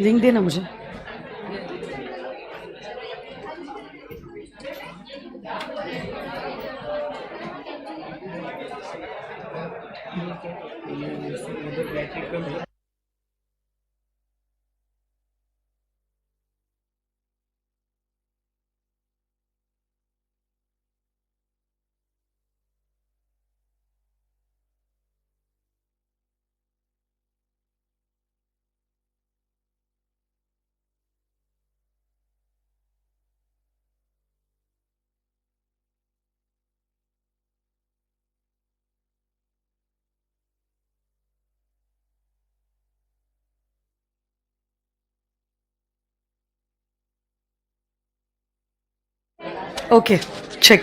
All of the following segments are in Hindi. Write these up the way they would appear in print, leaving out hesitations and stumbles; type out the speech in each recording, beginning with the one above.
लिंक देना मुझे। Okay, check.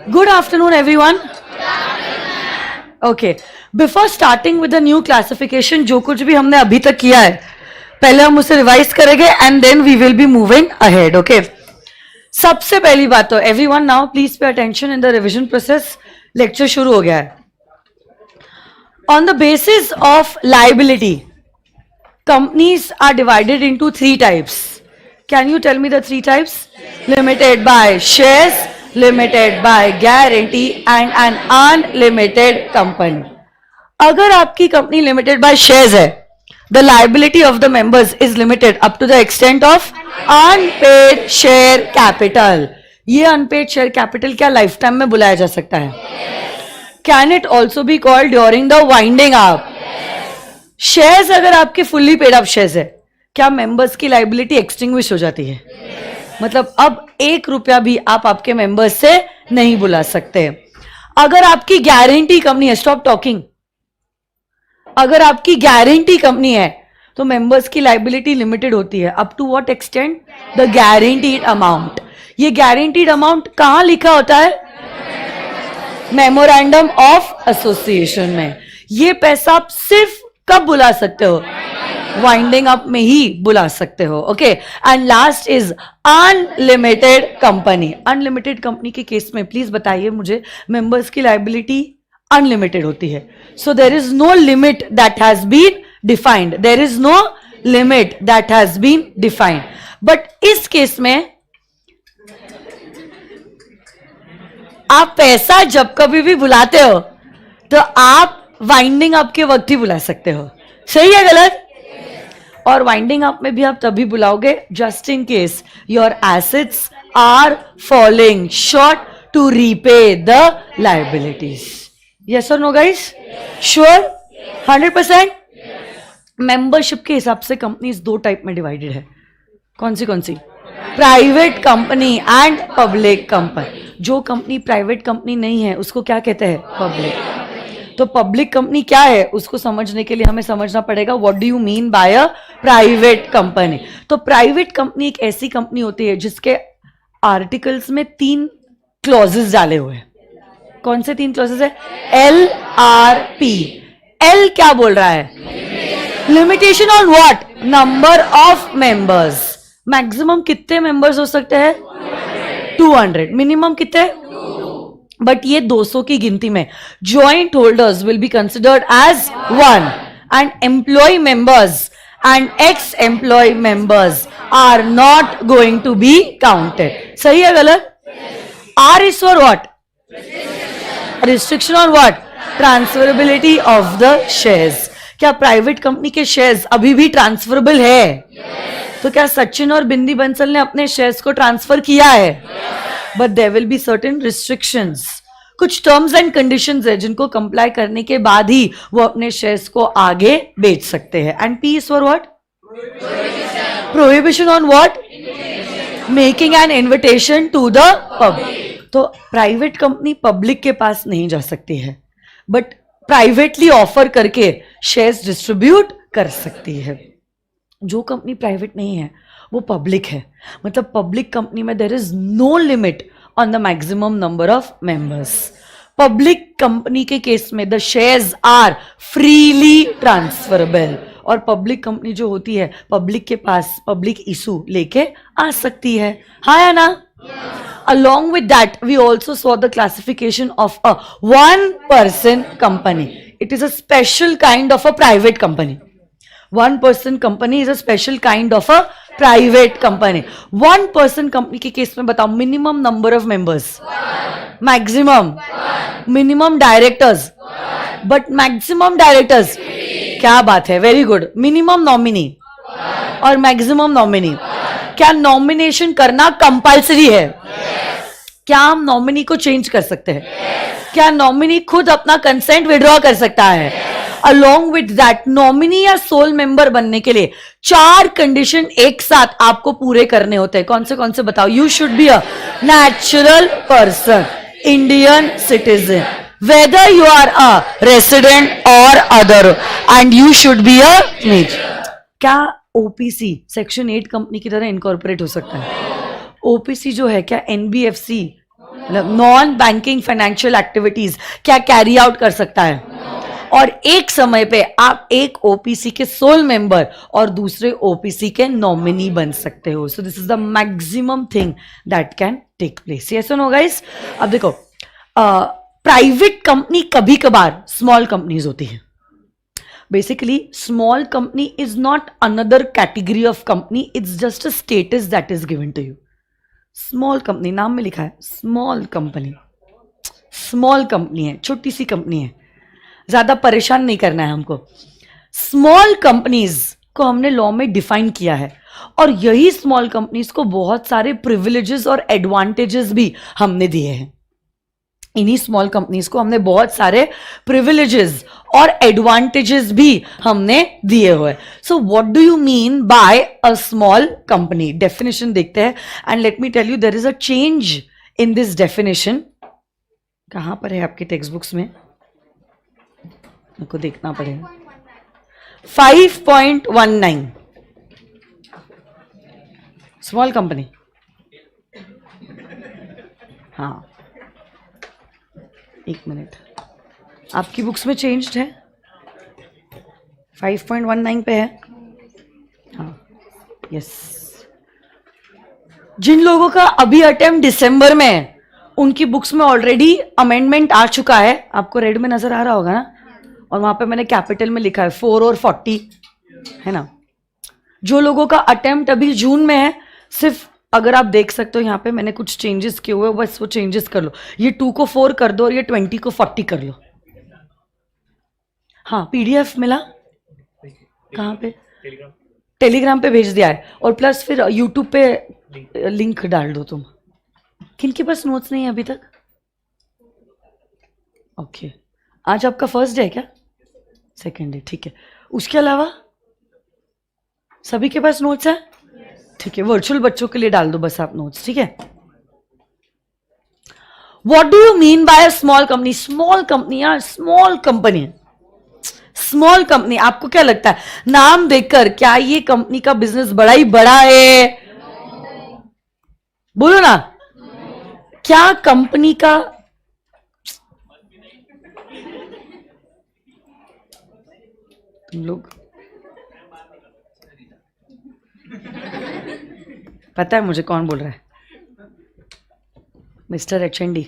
Good afternoon, everyone. Okay, before starting with the new classification, जो कुछ भी हमने अभी तक किया है, पहले हम उसे रिवाइज करेंगे and then we will be moving ahead. Okay. सबसे पहली बात तो everyone now please pay attention in the revision process. Lecture शुरू हो गया है. On the basis of liability, companies are divided into three types. Can you tell me the three types? Limited by shares, limited by guarantee and an unlimited company. अगर आपकी कंपनी limited by shares है, the liability of the members is limited up to the extent of unpaid share capital. ये unpaid share capital क्या lifetime में बुलाया जा सकता है? Can it also be called during the winding up? Shares अगर आपके fully paid up shares है, क्या मेंबर्स की लाइबिलिटी एक्सटिंग्विश हो जाती है? मतलब अब 1 रुपया भी आप आपके मेंबर्स से नहीं बुला सकते। अगर आपकी गारंटी कंपनी है, स्टॉप टॉकिंग, अगर आपकी गारंटी कंपनी है तो मेंबर्स की लाइबिलिटी लिमिटेड होती है। Up to what extent? The guaranteed amount. ये गारंटीड अमाउंट कहां लिखा होता है? मेमोरेंडम ऑफ एसोसिएशन में। ये पैसा आप सिर्फ कब बुला सकते हो? वाइंडिंग अप में ही बुला सकते हो। Okay, and last is unlimited company. Unlimited company के केस में प्लीज बताइए मुझे, मेंबर्स की लाइबिलिटी अनलिमिटेड होती है। So there is no limit that has been defined, there is no limit that has been defined. But इस केस में आप पैसा जब कभी भी बुलाते हो तो आप वाइंडिंग अप के वक्त ही बुला सकते हो। सही है गलत? और वाइंडिंग अप में भी आप तभी बुलाओगे just in case your assets are falling short to repay the liabilities. Yes और नो गाइस? श्योर? 100%? मेंबरशिप के हिसाब से कंपनीज 2 टाइप में डिवाइडेड है। कौन सी? Private company and public company. जो कंपनी प्राइवेट कंपनी नहीं है उसको क्या कहते हैं? पब्लिक। तो पब्लिक कंपनी क्या है उसको समझने के लिए हमें समझना पड़ेगा what do you mean by a private company. तो प्राइवेट कंपनी एक ऐसी कंपनी होती है जिसके आर्टिकल्स में 3 क्लॉजेस डाले हुए हैं। कौन से 3 क्लॉजेस है? LRP। एल क्या बोल रहा है? Limitation on what? Number of members. Maximum कितने मेंबर्स हो सकते हैं? 200। मिनिमम कितने? बट ये 200 की गिनती में joint holders will be considered as 1 and employ members and ex employ members are not going to be counted. सही है गलत? R is for what? Restriction on what? Transferability of the shares. क्या प्राइवेट कंपनी के शेयर्स अभी भी ट्रांसफरेबल है? तो क्या सचिन और बिंदी बंसल ने अपने शेयर्स को ट्रांसफर किया है? But there will be certain restrictions. कुछ टर्म्स एंड कंडीशंस है जिनको कंप्लाई करने के बाद ही वो अपने शेयर्स को आगे बेच सकते हैं। And P is for what? Prohibition on what? Making an invitation to the public. तो प्राइवेट कंपनी पब्लिक के पास नहीं जा सकती है बट प्राइवेटली ऑफर करके शेयर्स डिस्ट्रीब्यूट कर सकती है। जो कंपनी प्राइवेट नहीं है वो पब्लिक है, मतलब पब्लिक कंपनी में there is no limit on the maximum number of members. Public company के केस में the shares are freely transferable और पब्लिक कंपनी जो होती है पब्लिक के पास पब्लिक इशू लेके आ सकती है। हाँ या ना? Along with that, we also saw the classification of a one-person company. It is a special kind of a private company. One-person company is a special kind of a private company. One-person company के केस में बताओ, minimum number of members, maximum, minimum directors, but maximum directors, क्या बात है, very good. Minimum nominee और मैक्सिमम नॉमिनी. क्या नॉमिनेशन करना कंपल्सरी है? क्या हम नॉमिनी को चेंज कर सकते हैं? क्या नॉमिनी खुद अपना कंसेंट विड्रॉ कर सकता है? अलोंग विद दैट, नॉमिनी या सोल मेंबर बनने के लिए 4 कंडीशन एक साथ आपको पूरे करने होते हैं. कौन से बताओ? You should be a natural person, Indian citizen, whether you are a resident or other, and you should be a major. क्या ओपीसी सेक्शन 8 कंपनी की तरह इनकॉर्पोरेट हो सकता है? ओपीसी जो है क्या NBFC, non banking financial activities क्या कैरी आउट कर सकता है? और एक समय पे आप एक ओपीसी के सोल मेंबर और दूसरे ओपीसी के नॉमिनी बन सकते हो. So this is the maximum thing that can take place. Yes और नो गाइस? अब देखो, प्राइवेट कंपनी कभी कभार स्मॉल कंपनीज होती है. Basically small company is not another category of company, it's just a status that is given to you. Small company नाम में लिखा है स्मॉल कंपनी. स्मॉल कंपनी है, छोटी सी कंपनी है, ज्यादा परेशान नहीं करना है हमको. स्मॉल कंपनीज को हमने लॉ में डिफाइन किया है और यही स्मॉल कंपनीज को बहुत सारे प्रिविलेजेस और एडवांटेजेस भी हमने दिए हैं. इन्हीं स्मॉल कंपनीज को हमने बहुत सारे प्रिविलेजेस और एडवांटेजेस भी हमने दिए हुए. So what do you mean by a small company? Definition देखते हैं and let me tell you there is a change in this definition. कहां पर है आपके टेक्स्ट बुक्स में? मेरे को देखना पड़ेगा. 5.19 स्मॉल कंपनी. हाँ, एक मिनट, आपकी बुक्स में चेंज्ड है, 5.19 पे है. हाँ, यस. जिन लोगों का अभी अटेम्प्ट दिसंबर में है उनकी बुक्स में ऑलरेडी अमेंडमेंट आ चुका है. आपको रेड में नजर आ रहा होगा ना, और वहां पे मैंने कैपिटल में लिखा है 4 और 40, है ना. जो लोगों का अटेम्प्ट अभी जून में है, सिर्फ अगर आप देख सकते हो यहाँ पे मैंने कुछ चेंजेस किए हुए, बस वो चेंजेस कर लो. ये 2 को 4 कर दो और ये 20 को 40 कर लो. हाँ, पीडीएफ मिला कहाँ पे? टेलीग्राम पे भेज दिया है, और प्लस फिर यूट्यूब पे लिंक डाल दो. तुम किनके पास नोट्स नहीं है अभी तक? ओके, आज आपका फर्स्ट डे है क्या? सेकेंड डे, ठीक है. उसके अलावा सभी के पास नोट्स है? ठीक है, वर्चुअल बच्चों के लिए डाल दो बस आप नोट्स, ठीक है. What do you mean by a small company? Small company यार, स्मॉल कंपनी, स्मॉल कंपनी. आपको क्या लगता है नाम देखकर क्या ये कंपनी का बिजनेस बड़ा ही बड़ा है? बोलो ना. क्या कंपनी का तुम लोग पता है मुझे कौन बोल रहा है? मिस्टर एचएनडी.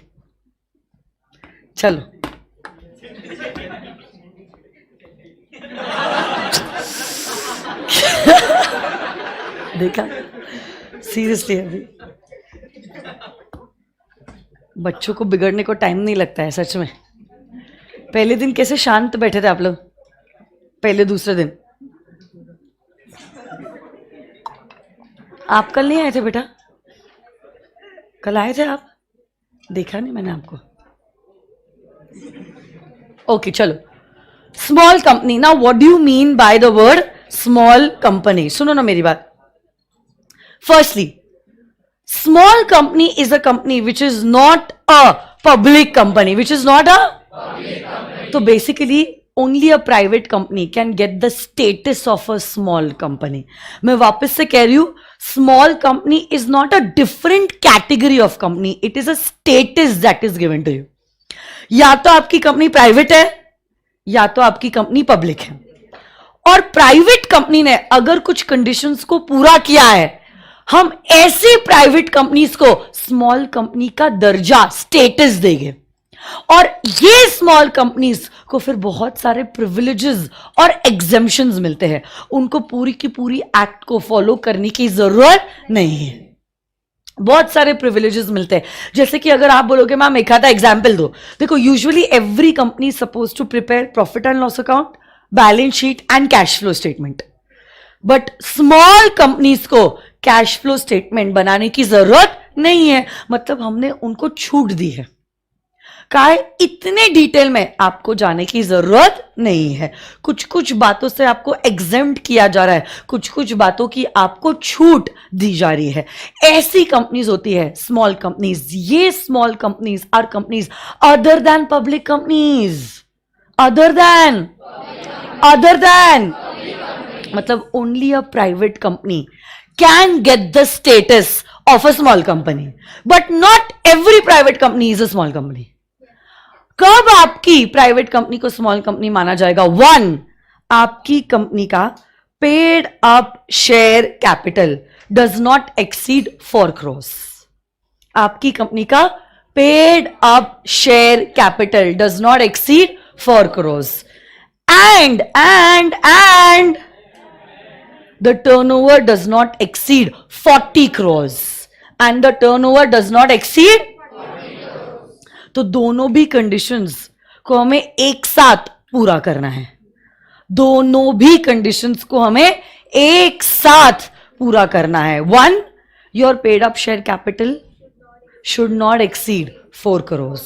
चलो, देखा, सीरियसली अभी बच्चों को बिगड़ने को टाइम नहीं लगता है सच में. पहले दिन कैसे शांत बैठे थे आप लोग? पहले दूसरे दिन आप कल नहीं आए थे बेटा? कल आए थे आप? देखा नहीं मैंने आपको. ओके, चलो. Small company. Now what do you mean by the word small company? सुनो ना मेरी बात. Firstly, small company is a company which is not a public company. Which is not अ, तो basically only a private company can get the status of a small company. मैं वापस से कह रही हूं, small company is not a different category of company, it is a status that is given to you. या तो आपकी कंपनी प्राइवेट है या तो आपकी कंपनी पब्लिक है. और प्राइवेट कंपनी ने अगर कुछ कंडीशंस को पूरा किया है, हम ऐसी प्राइवेट कंपनीज को स्मॉल कंपनी का दर्जा, स्टेटस देंगे, और ये स्मॉल कंपनीज को फिर बहुत सारे प्रिविलेजेस और एग्जेम्पशंस मिलते हैं. उनको पूरी की पूरी एक्ट को फॉलो करने की जरूरत नहीं है. बहुत सारे प्रिविलेजेस मिलते हैं. जैसे कि अगर आप बोलोगे मैम एक आधा एग्जाम्पल दो, देखो usually every company suppose to prepare profit and loss account, balance sheet and cash flow statement. But small companies को कैश फ्लो स्टेटमेंट बनाने की जरूरत नहीं है. मतलब हमने उनको छूट दी है. काय इतने डिटेल में आपको जाने की जरूरत नहीं है. कुछ कुछ बातों से आपको एग्जेम्प्ट किया जा रहा है, कुछ कुछ बातों की आपको छूट दी जा रही है. ऐसी कंपनीज होती है स्मॉल कंपनीज. ये small companies are companies other than public companies. Other than मतलब only a private company can get the status of a small company, but not every private company is a small company. कब आपकी प्राइवेट कंपनी को स्मॉल कंपनी माना जाएगा? 1, आपकी कंपनी का paid up share capital does not exceed 4 crores. आपकी कंपनी का paid up share capital does not exceed 4 crores. And the turnover does not exceed 40 crores. And the turnover does not exceed. तो दोनों भी कंडीशंस को हमें एक साथ पूरा करना है. दोनों भी कंडीशंस को हमें एक साथ पूरा करना है. 1, your paid up share capital should not exceed 4 crores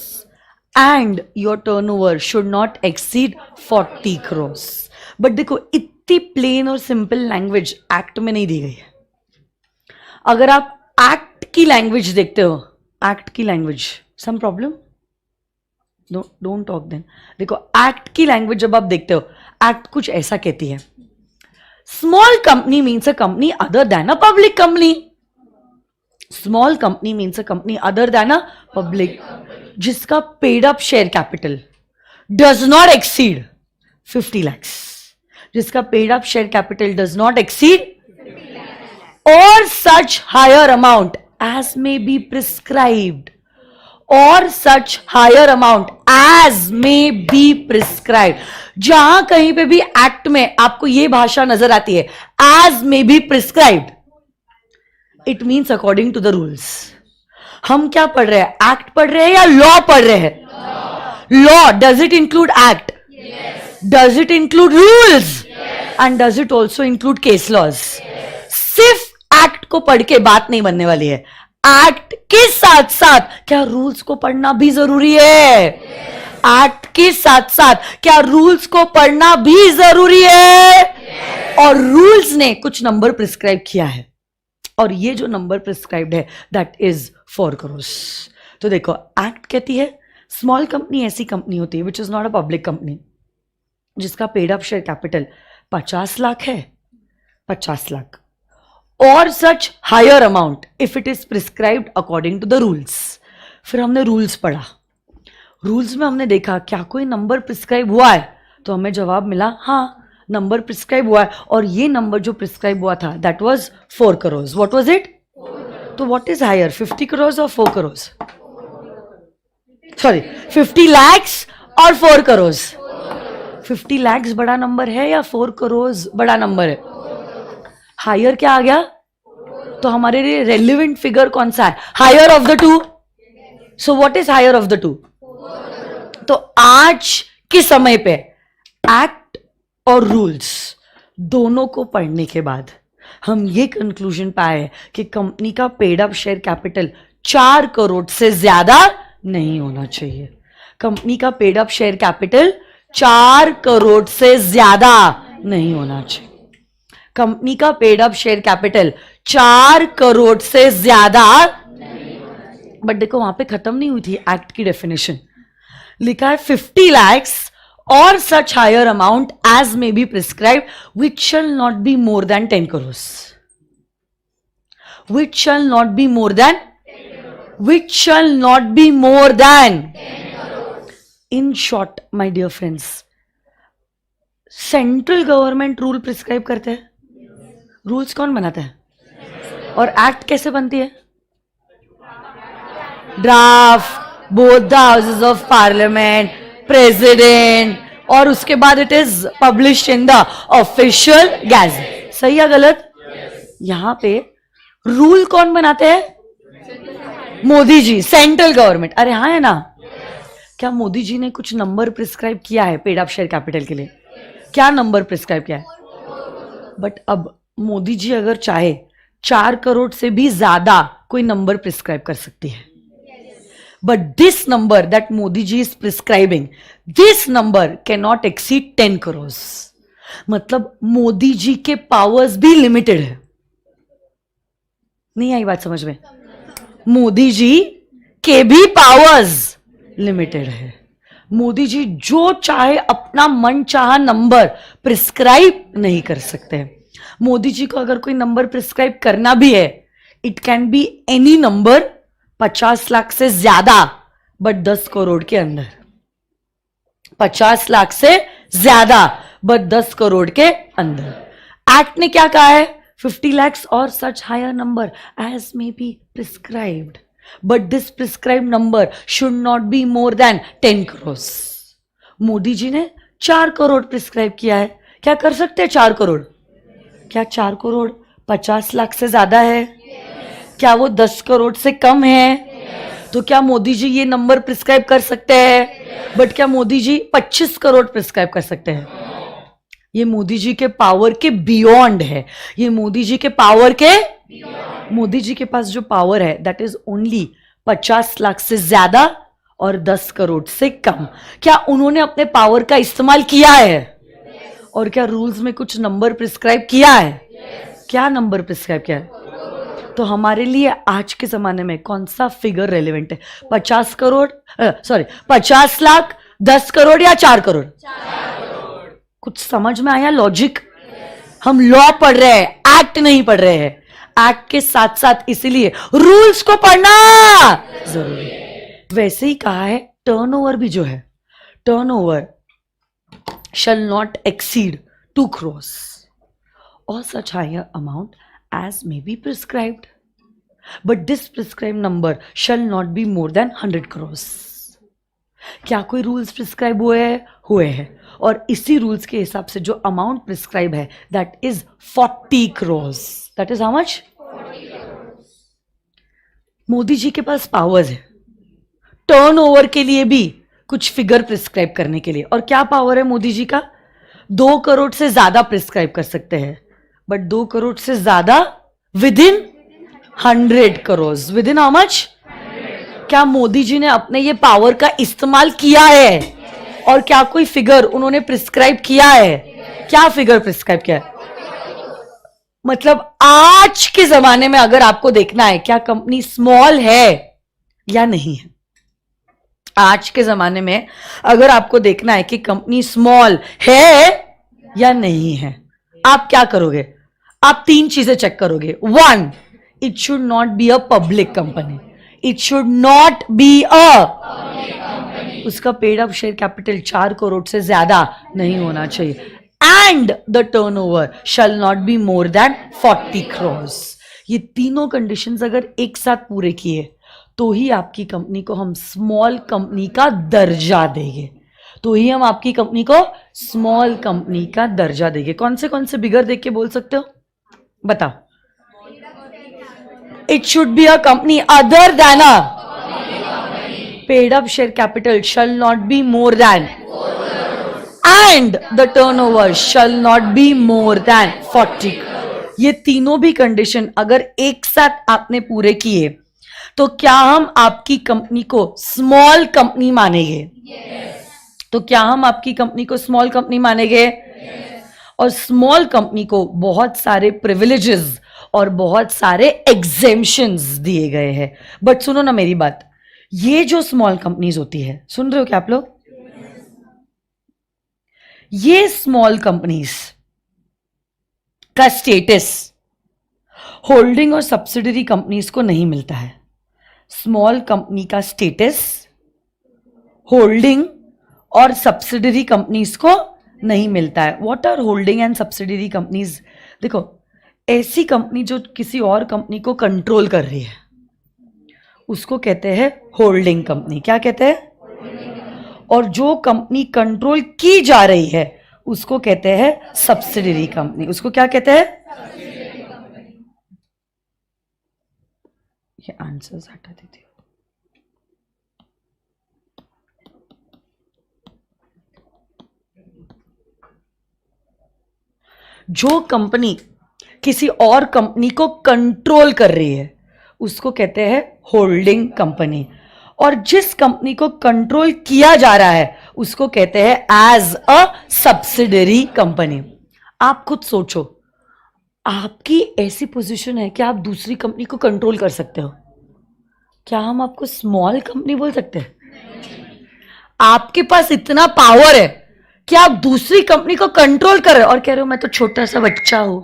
and your turnover should not exceed 40 crores. But देखो इतनी प्लेन और सिंपल लैंग्वेज एक्ट में नहीं दी गई है. अगर आप एक्ट की लैंग्वेज देखते हो, एक्ट की language, some problem? Don't talk then. देखो एक्ट की लैंग्वेज जब आप देखते हो, एक्ट कुछ ऐसा कहती है, small company means a company other than a public company. Small company means a company other than a public, जिसका paid up share capital does not exceed 50 lakhs. जिसका paid up share capital does not exceed और such higher amount as may be prescribed. और such higher amount as may be prescribe. जहां कहीं पे भी एक्ट में आपको यह भाषा नजर आती है, as may be prescribed, it means according to the rules. हम क्या पढ़ रहे हैं? एक्ट पढ़ रहे हैं या लॉ पढ़ रहे हैं? Law. Does it include act? Does it include rules? And does it also include case laws? सिर्फ एक्ट को पढ़ के बात नहीं बनने वाली है. एक्ट के साथ साथ क्या रूल्स को पढ़ना भी जरूरी है? एक्ट के साथ साथ क्या रूल्स को पढ़ना भी जरूरी है? और रूल्स ने कुछ नंबर प्रिस्क्राइब किया है, और ये जो नंबर प्रिस्क्राइब्ड है दैट इज 4 crores. तो देखो एक्ट कहती है स्मॉल कंपनी ऐसी कंपनी होती है which is not a public company, जिसका paid up share capital 50 lakh है, 50 लाख, और such higher amount if it is prescribed according to the rules. फिर हमने रूल्स पढ़ा. रूल्स में हमने देखा क्या कोई नंबर प्रिस्क्राइब हुआ है, तो हमें जवाब मिला हाँ नंबर प्रिस्क्राइब हुआ है, और ये नंबर जो प्रिस्क्राइब हुआ था that was 4 crores. What was it? तो व्हाट इज हायर, 50 crores और 4 crores? सॉरी, 50 lakhs और 4 crores. 50 lakhs बड़ा नंबर है या 4 crores बड़ा नंबर है? हायर क्या आ गया? तो हमारे लिए रेलिवेंट फिगर कौन सा है? Higher of the two. So what is higher of the two? तो आज के समय पे एक्ट और रूल्स दोनों को पढ़ने के बाद हम ये कंक्लूजन पाए कि कंपनी का paid up share capital 4 crore से ज्यादा नहीं होना चाहिए. कंपनी का paid up share capital 4 crore से ज्यादा नहीं होना चाहिए. कंपनी का paid up share capital 4 crore से ज्यादा. बट देखो वहां पे खत्म नहीं हुई थी एक्ट की डेफिनेशन. लिखा है 50 lakhs or such higher amount as may be prescribed which shall not be more than 10 crores. Which shall not be more than? Which shall not be more than? In short, my dear friends, central government rule prescribe करते हैं. रूल्स कौन बनाता है? और एक्ट कैसे बनती है? Draft, both the houses of parliament, president, और उसके बाद it is publish in the official gazette. सही है गलत? यहां पे रूल कौन बनाते हैं? Modi ji, central government. अरे हाँ है ना? क्या मोदी जी ने कुछ नंबर प्रिस्क्राइब किया है पेड अप शेयर कैपिटल के लिए? क्या नंबर प्रिस्क्राइब किया है? बट अब मोदी जी अगर चाहे 4 करोड़ से भी ज्यादा कोई नंबर प्रिस्क्राइब कर सकती है। But this number that Modi ji is prescribing, this number can not exceed 10 crore. मतलब मोदी जी के पावर्स भी लिमिटेड है। नहीं आई बात समझ में? मोदी जी के भी पावर्स लिमिटेड है। मोदी जी जो चाहे अपना मन चाहा नंबर प्रिस्क्राइब नहीं कर सकते। मोदी जी को अगर कोई नंबर प्रिस्क्राइब करना भी है, it can be any number 50 lakh से ज्यादा, बट 10 करोड़ के अंदर। 50 लाख से ज्यादा बट 10 करोड़ के अंदर। एक्ट ने क्या कहा है? 50 lakhs or such higher number as may be prescribed, but this prescribed number should not be more than 10 crores. Modi ji ने 4 करोड़ प्रिस्क्राइब किया है। क्या कर सकते हैं 4 करोड़? क्या 4 करोड़ 50 लाख से ज्यादा है? क्या वो 10 करोड़ से कम है? तो क्या मोदी जी ये नंबर प्रिस्क्राइब कर सकते हैं? बट क्या मोदी जी 25 करोड़ प्रिस्क्राइब कर सकते हैं? ये मोदी जी के पावर के बियॉन्ड है। ये मोदी जी के पावर के मोदी जी के पास जो पावर है दैट इज ओनली 50 लाख से ज्यादा और 10 करोड़ से कम। क्या उन्होंने अपने पावर का इस्तेमाल किया है? और क्या रूल्स में कुछ नंबर प्रिस्क्राइब किया है? क्या नंबर प्रिस्क्राइब किया है? तो हमारे लिए आज के जमाने में कौन सा फिगर रेलेवेंट है? 50 करोड़, सॉरी 50 लाख, 10 करोड़ या 4 करोड़? कुछ समझ में आया लॉजिक? हम लॉ पढ़ रहे हैं, एक्ट नहीं पढ़ रहे हैं। एक्ट के साथ साथ इसीलिए रूल्स को पढ़ना जरूरी है। वैसे ही कहा है टर्नओवर भी जो है, turnover shall not exceed 2 crores or such higher amount as may be prescribed, but this prescribed number shall not be more than 100 crores. क्या कोई रूल्स प्रिस्क्राइब हुए हैं और इसी रूल्स के हिसाब से जो अमाउंट प्रिस्क्राइब है that is 40 crores. That is how much? Modi ji के पास पावर्स है टर्नओवर के लिए भी कुछ फिगर प्रिस्क्राइब करने के लिए। और क्या पावर है मोदी जी का? 2 करोड़ से ज्यादा प्रिस्क्राइब कर सकते हैं, बट 2 करोड़ से ज्यादा with in 100 crore. With in how much? क्या मोदी जी ने अपने ये पावर का इस्तेमाल किया है? और क्या कोई फिगर उन्होंने प्रिस्क्राइब किया है? क्या फिगर प्रिस्क्राइब किया है? मतलब आज के जमाने में अगर आपको देखना है क्या कंपनी स्मॉल है या नहीं है, आज के जमाने में अगर आपको देखना है कि कंपनी स्मॉल है या नहीं है, आप क्या करोगे? आप 3 चीजें चेक करोगे। 1, it should not be a public company. It should not be उसका paid up share capital 4 crore से ज्यादा नहीं होना चाहिए। And the turnover shall not be more than 40 crores. ये तीनों कंडीशंस अगर एक साथ पूरे किए तो ही आपकी कंपनी को हम स्मॉल कंपनी का दर्जा देंगे। तो ही हम आपकी कंपनी को स्मॉल कंपनी का दर्जा देंगे। कौन से बिगर देख के बोल सकते हो? बताओ। It should be a company other than a paid up share capital shall not be more than and the turnover shall not be more than 40 crore. ये तीनों भी कंडीशन अगर एक साथ आपने पूरे किए तो क्या हम आपकी कंपनी को स्मॉल कंपनी मानेंगे? तो क्या हम आपकी कंपनी को स्मॉल कंपनी मानेंगे? और स्मॉल कंपनी को बहुत सारे प्रिविलेजेस और बहुत सारे एग्जेम्पशंस दिए गए हैं। बट सुनो ना मेरी बात, ये जो स्मॉल कंपनीज होती है, सुन रहे हो क्या आप लोग? ये स्मॉल कंपनीज का स्टेटस होल्डिंग और सब्सिडरी कंपनीज को नहीं मिलता है। स्मॉल कंपनी का स्टेटस होल्डिंग और सब्सिडरी कंपनीज को नहीं मिलता है। What are holding and subsidiary companies? देखो, ऐसी कंपनी जो किसी और कंपनी को कंट्रोल कर रही है उसको कहते हैं होल्डिंग कंपनी। क्या कहते हैं? और जो कंपनी कंट्रोल की जा रही है उसको कहते हैं सब्सिडरी कंपनी। उसको क्या कहते हैं? ये आंसर्स हटा देती हूँ। जो कंपनी किसी और कंपनी को कंट्रोल कर रही है उसको कहते हैं होल्डिंग कंपनी, और जिस कंपनी को कंट्रोल किया जा रहा है उसको कहते हैं एज अ सब्सिडरी कंपनी। आप खुद सोचो, आपकी ऐसी पोजीशन है कि आप दूसरी कंपनी को कंट्रोल कर सकते हो। क्या हम आपको स्मॉल कंपनी बोल सकते हैं? आपके पास इतना पावर है कि आप दूसरी कंपनी को कंट्रोल कर रहे हो और कह रहे हो मैं तो छोटा सा बच्चा हूं।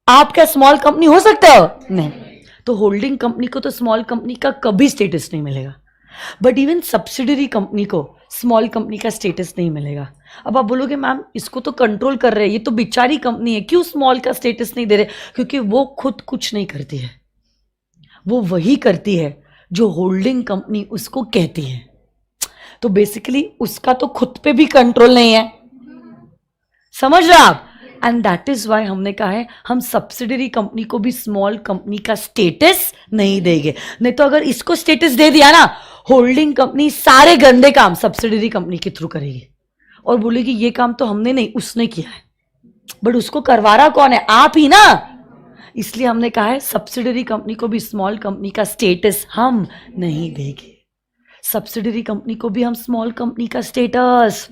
आप क्या स्मॉल कंपनी हो सकते हो? नहीं। तो होल्डिंग कंपनी को तो स्मॉल कंपनी का कभी स्टेटस नहीं मिलेगा, बट इवन सब्सिडरी कंपनी को स्मॉल कंपनी का स्टेटस नहीं मिलेगा। अब आप बोलोगे मैम इसको तो कंट्रोल कर रहे हैं, ये तो बेचारी कंपनी है, क्यों स्मॉल का स्टेटस नहीं दे रहे? क्योंकि वो खुद कुछ नहीं करती है, वो वही करती है जो होल्डिंग कंपनी उसको कहती है। तो बेसिकली उसका तो खुद पे भी कंट्रोल नहीं है, समझ रहे आप? एंड दैट इज वाई हमने कहा है हम सब्सिडरी कंपनी को भी स्मॉल कंपनी का स्टेटस नहीं देंगे। नहीं तो अगर इसको स्टेटस दे दिया ना, होल्डिंग कंपनी सारे गंदे काम सब्सिडरी कंपनी के थ्रू करेगी और बोलेगी ये काम तो हमने नहीं, उसने किया है। बट उसको करवा रहा कौन है? आप ही ना। इसलिए हमने कहा है सब्सिडरी कंपनी को भी स्मॉल कंपनी का स्टेटस हम नहीं देंगे। सब्सिडरी कंपनी को भी हम स्मॉल कंपनी का स्टेटस।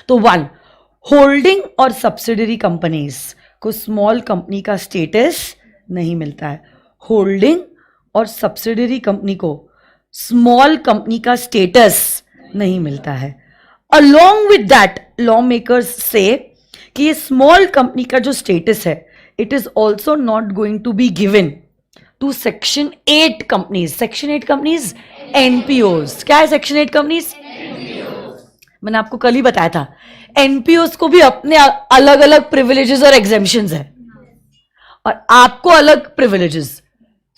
तो वन, होल्डिंग और सब्सिडरी कंपनीज को स्मॉल कंपनी का स्टेटस नहीं मिलता है। होल्डिंग और सब्सिडरी कंपनी को स्मॉल कंपनी का स्टेटस नहीं मिलता है। Along with that law makers से कि ये स्मॉल कंपनी का जो स्टेटस है it is also not going to be given to section 8 companies. Section 8 companies NPOs. क्या है सेक्शन 8 कंपनीज? मैंने आपको कल ही बताया था एनपीओज को भी अपने अलग अलग प्रिविलेजेस और एग्जेम्पशंस है और आपको अलग प्रिविलेजेस।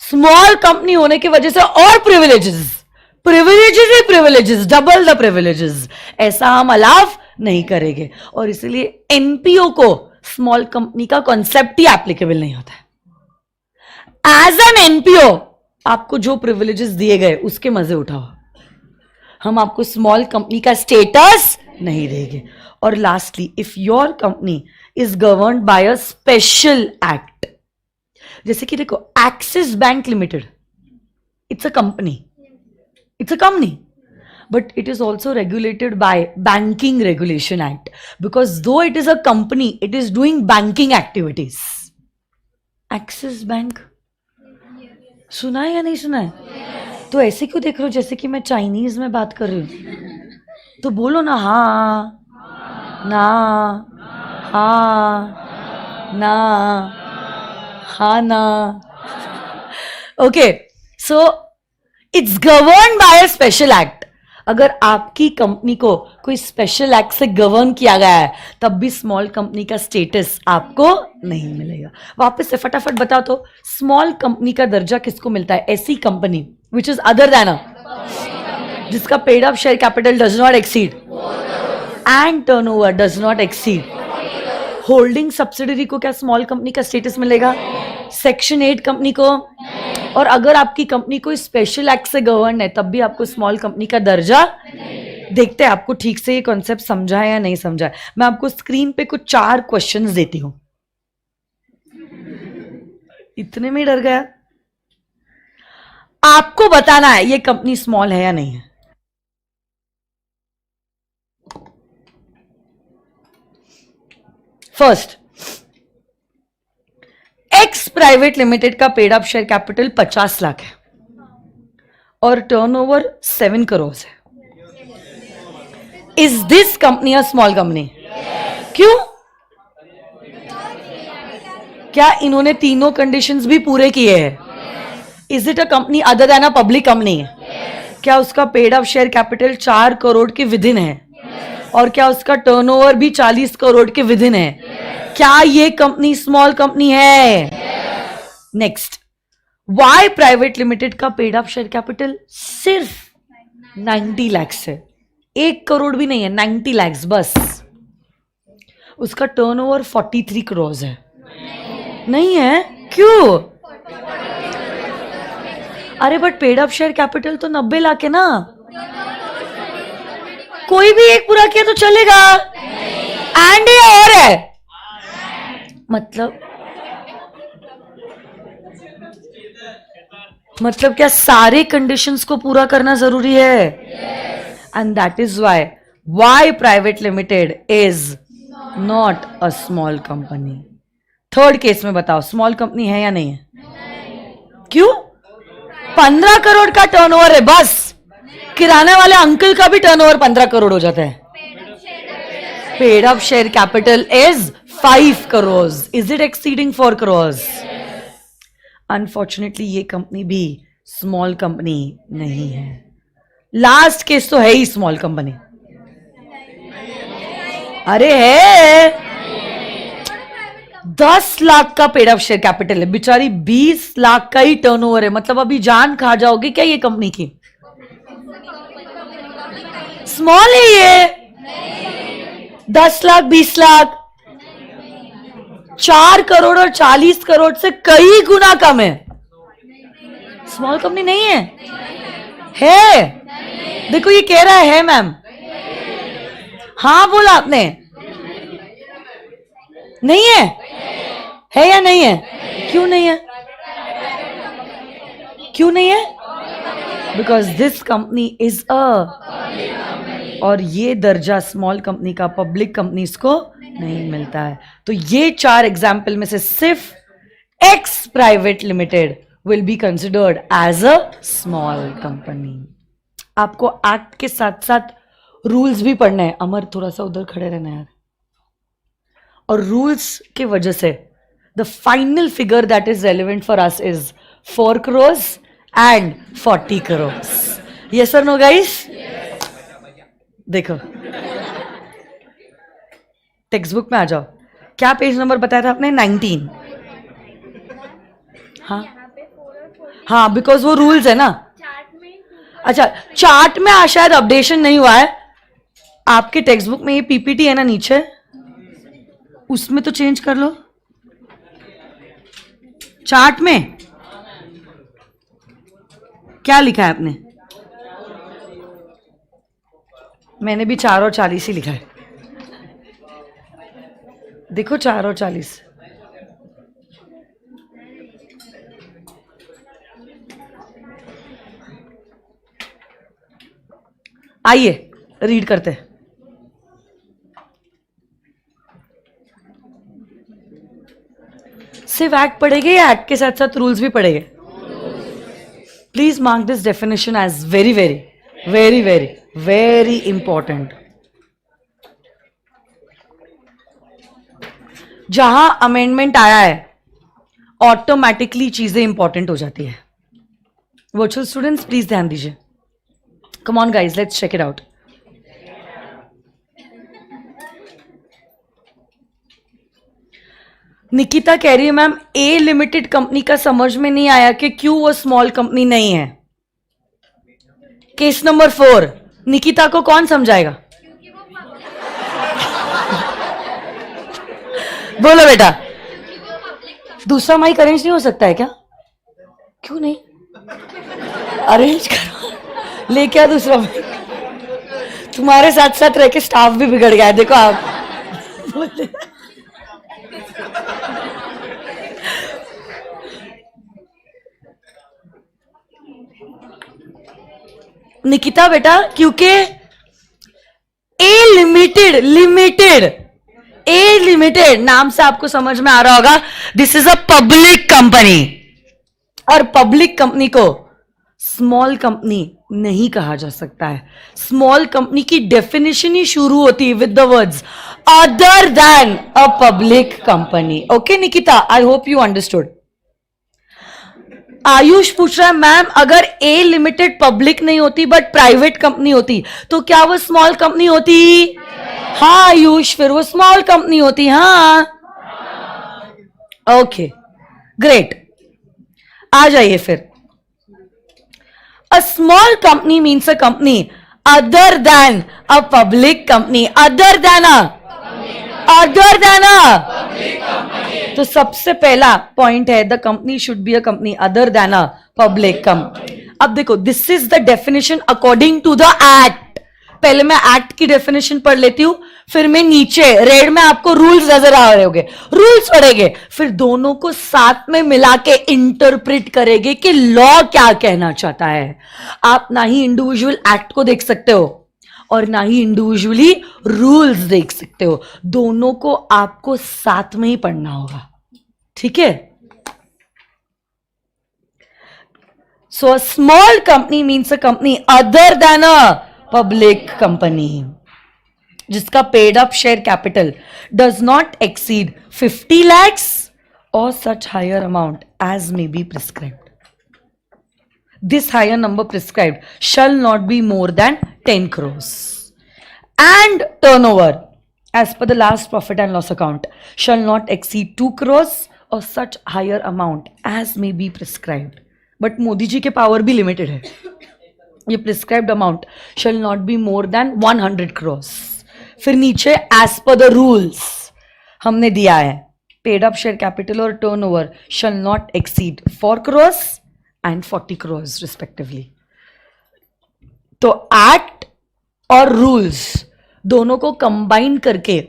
स्मॉल कंपनी होने की वजह से और privileges, privileges he privileges, double the privileges. ऐसा हम अलाउ नहीं करेंगे और इसलिए एनपीओ को स्मॉल कंपनी का कॉन्सेप्ट ही एप्लीकेबल नहीं होता है। एज एन एनपीओ आपको जो प्रिविलेजेस दिए गए उसके मजे उठाओ, हम आपको स्मॉल कंपनी का स्टेटस नहीं देंगे। और lastly, if your company is governed bye a special act, जैसे कि देखो axis bank limited, it's a company, but it is also regulated by Banking Regulation Act, because though it is a company, it is doing banking activities. Axis Bank सुना है या नहीं सुना है? तो ऐसे क्यों देख रहे हो जैसे कि मैं चाइनीज में बात कर रही हूं? तो बोलो ना हाँ ना, हाँ ना, हाँ ना। Okay, so it's govern by a special act. अगर आपकी कंपनी को कोई स्पेशल एक्ट से गवर्न किया गया है तब भी स्मॉल कंपनी का स्टेटस आपको नहीं मिलेगा। वापस से फटाफट बताओ तो, स्मॉल कंपनी का दर्जा किसको मिलता है? ऐसी company which is other than a, जिसका paid up share capital does not exceed and turnover does not exceed. Holding subsidiary को क्या स्मॉल कंपनी का स्टेटस मिलेगा? सेक्शन 8 कंपनी को। और अगर आपकी कंपनी कोई स्पेशल एक्ट से गवर्न है तब भी आपको स्मॉल कंपनी का दर्जा। देखते हैं आपको ठीक से ये कॉन्सेप्ट समझा है या नहीं समझा है। मैं आपको स्क्रीन पे कुछ 4 क्वेश्चंस देती हूं। इतने में डर गया? आपको बताना है ये कंपनी स्मॉल है या नहीं है। फर्स्ट, एक्स प्राइवेट लिमिटेड का paid up share capital 50 lakh है और टर्नओवर 7 करोड़ है। Is this company a small company? क्यों? क्या इन्होंने तीनों कंडीशंस भी पूरे किए हैं? Is it a company other than a public company? क्या उसका paid up share capital 4 crore के विदिन है और क्या उसका टर्नओवर भी 40 करोड़ के विदिन है? क्या ये कंपनी स्मॉल कंपनी है? नेक्स्ट, वाई प्राइवेट लिमिटेड का पेड अप शेयर कैपिटल सिर्फ 90 लाख है, 1 करोड़ भी नहीं है, 90 लाख बस। उसका टर्नओवर 43 करोड़ है। नहीं है? क्यों? अरे but paid up share capital तो 90 लाख है ना। कोई भी एक पूरा किया तो चलेगा। एंड ये और है, मतलब क्या सारे कंडीशंस को पूरा करना जरूरी है? And that is why private limited is not a small company. Third case में बताओ, स्मॉल कंपनी है या नहीं है? क्यों? 15 करोड़ का टर्नओवर है बस। किराने वाले अंकल का भी टर्नओवर 15 करोड़ हो जाता है। Paid up share capital is 5 crore. Is it exceeding 4 crore? Unfortunately ये कंपनी भी स्मॉल कंपनी नहीं है। लास्ट केस तो है ही स्मॉल कंपनी। अरे है, 10 लाख का पेड अप शेयर कैपिटल है, बेचारी 20 लाख का ही टर्नओवर है। मतलब अभी जान खा जाओगे क्या ये कंपनी की? स्मॉल है ये? 10 लाख 20 लाख 4 करोड़ और 40 करोड़ से कई गुना कम है। स्मॉल कंपनी नहीं है? है? देखो ये कह रहा है मैम। हाँ बोला आपने, नहीं है? है या नहीं है? क्यों नहीं है? क्यों नहीं है? बिकॉज दिस कंपनी इज और ये दर्जा स्मॉल कंपनी का पब्लिक कंपनीज को नहीं मिलता है। तो ये 4 एग्जाम्पल में से सिर्फ ex private limited will be considered as a small company. आपको एक्ट के साथ साथ रूल्स भी पढ़ना है। अमर थोड़ा सा उधर खड़े रहना यार। और रूल्स के वजह से the final figure that is relevant for us is 4 crore and 40 crore. Yes और नो गाइस? देखो टेक्स्ट बुक में आ जाओ। क्या पेज नंबर बताया था आपने? 19। हाँ बिकॉज वो रूल्स है ना। अच्छा चार्ट में शायद अपडेशन नहीं हुआ है। आपके टेक्स्ट बुक में ये पीपीटी है ना नीचे, उसमें तो चेंज कर लो। चार्ट में क्या लिखा है आपने? मैंने भी 4 और 40 ही लिखा है। देखो 4 और 40। आइए रीड करते हैं। सिर्फ एक्ट पढ़ेंगे या एक्ट के साथ साथ रूल्स भी पढ़ेंगे? Please mark this definition as very very very very very important. जहां अमेंडमेंट आया है ऑटोमेटिकली चीजें इंपॉर्टेंट हो जाती है। वर्चुअल स्टूडेंट्स प्लीज ध्यान दीजिए। Come on guys, let's check it out. Nikita कह रही है मैम ए लिमिटेड कंपनी का समझ में नहीं आया कि क्यों वो स्मॉल कंपनी नहीं है। केस नंबर 4 निकिता को कौन समझाएगा? बोलो बेटा। दूसरा माइक अरेंज नहीं हो सकता है क्या? क्यों नहीं? अरेंज करो, लेके आ दूसरा माइक। तुम्हारे साथ साथ रह के स्टाफ भी बिगड़ गया है। देखो आप निकिता बेटा, क्योंकि ए लिमिटेड नाम से आपको समझ में आ रहा होगा, this is a public company. और पब्लिक कंपनी को स्मॉल कंपनी नहीं कहा जा सकता है। स्मॉल कंपनी की डेफिनेशन ही शुरू होती है with the words other than a public company. Okay Nikita, I hope you understood. Ayush पूछ रहा है मैम, अगर ए लिमिटेड पब्लिक नहीं होती बट प्राइवेट कंपनी होती तो क्या वो स्मॉल कंपनी होती? हाँ आयुष, फिर वो स्मॉल कंपनी होती। हाँ ओके ग्रेट, आ जाइए फिर। A small company means a company other than a public company. Other than तो सबसे पहला पॉइंट है the company should be a company other than a public company. अब देखो, this is the definition according to the act. पहले मैं एक्ट की डेफिनेशन पढ़ लेती हूं, फिर मैं नीचे रेड में आपको रूल्स नजर आ रहे होंगे, रूल्स पढ़ेंगे, फिर दोनों को साथ में मिला के इंटरप्रेट करेंगे कि लॉ क्या कहना चाहता है। आप ना ही इंडिविजुअल एक्ट को देख सकते हो और ना ही इंडिविजुअली रूल्स देख सकते हो, दोनों को आपको साथ में ही पढ़ना होगा, ठीक है। So a small company means a company other than a public company जिसका paid up share capital does not exceed 50 lakhs or such higher amount as may be prescribed. This higher number prescribed shall not be more than 10 crores. And turnover as per the last profit and loss account shall not exceed 2 crores or such higher amount as may be prescribed. But Modi ji के पावर भी लिमिटेड है, ये prescribed amount shall not be more than 100 crores। फिर नीचे एज पर द रूल्स हमने दिया है पेड अप शेयर कैपिटल और turnover shall not exceed 4 crores and 40 crores respectively. तो एक्ट और रूल्स दोनों को कंबाइन करके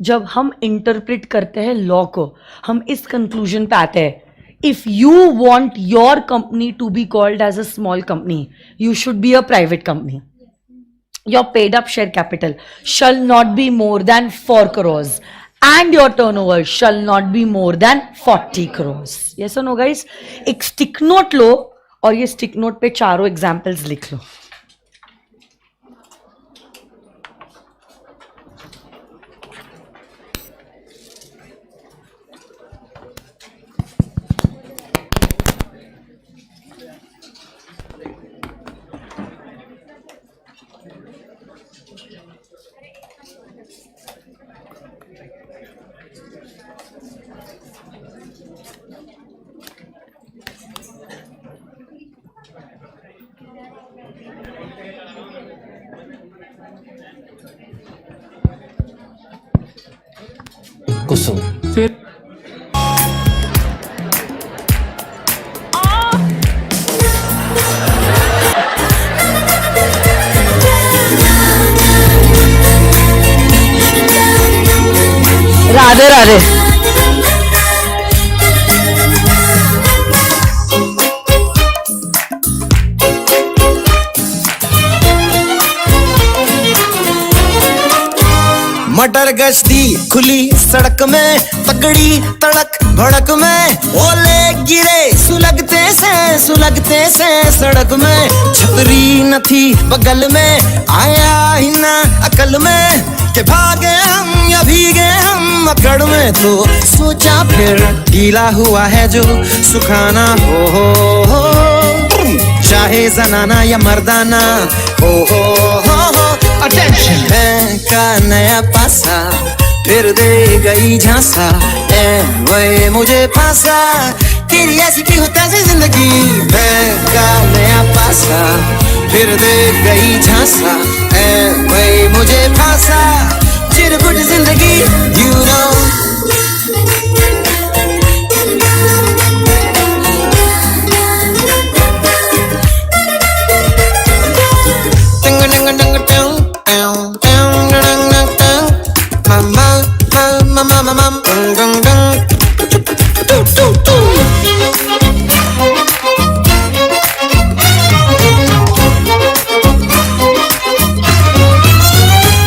जब हम इंटरप्रेट करते हैं लॉ को, हम इस कंक्लूजन पे आते हैं, if you want your company to be called as a small company, you should be a private company. Your paid up share capital shall not be more than 4 crores and your turnover shall not be more than 40 crores. Yes or no guys? एक stick note लो और ये stick note पे चारों examples लिख लो। कुसुम फिर राधे राधे। मटर गश्ती खुली सड़क में, तगड़ी तड़क भड़क में, ओले गिरे सुलगते से सड़क में, छतरी न थी बगल में, आया ही ना अकल में कि भागे हम या भीगे हम अकड़ में। तो सोचा फिर गीला हुआ है जो सुखाना हो चाहे जनाना या मर्दाना हो। अटेंशन बैंक का नया पासा फिर दे गई झांसा, ए वही मुझे फांसा, तेरी ऐसी की होता है जिंदगी। बैंक का नया पासा फिर दे गई झांसा, ए वही मुझे फांसा, चिरकुट जिंदगी you know।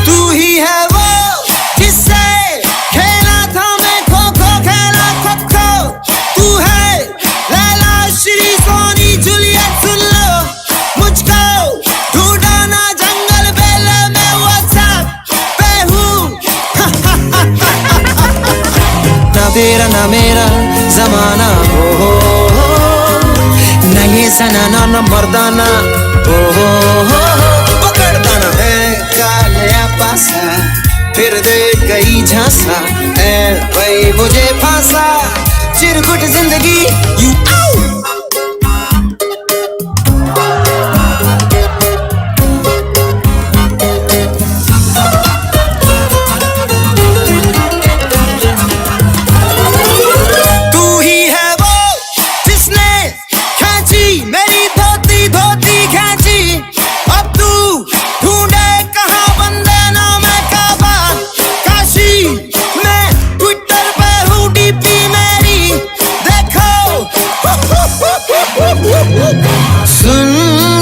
तू ही है वो जिससे खेला था मैं खो खो, खेला खो खो। तू है लैला श्री सोनी जूलियट, सुन लो मुझको ढूंढा ना जंगल बेले में, व्हाट्सएप पे हूँ ना तेरा ना मेरा जमाना हो सनाना न मर्दाना हो पकड़ दाना है कालिया पासा फिर दे गई झांसा ऐ भाई मुझे फांसा चिरकुट जिंदगी यू तू ही है वो जिसने खींची मेरी धोती धोती खींची अब तू ढूंढे कहाँ बंदे नाम है काबा काशी मैं ट्विटर पे हूँ डीपी मेरी देखो सुन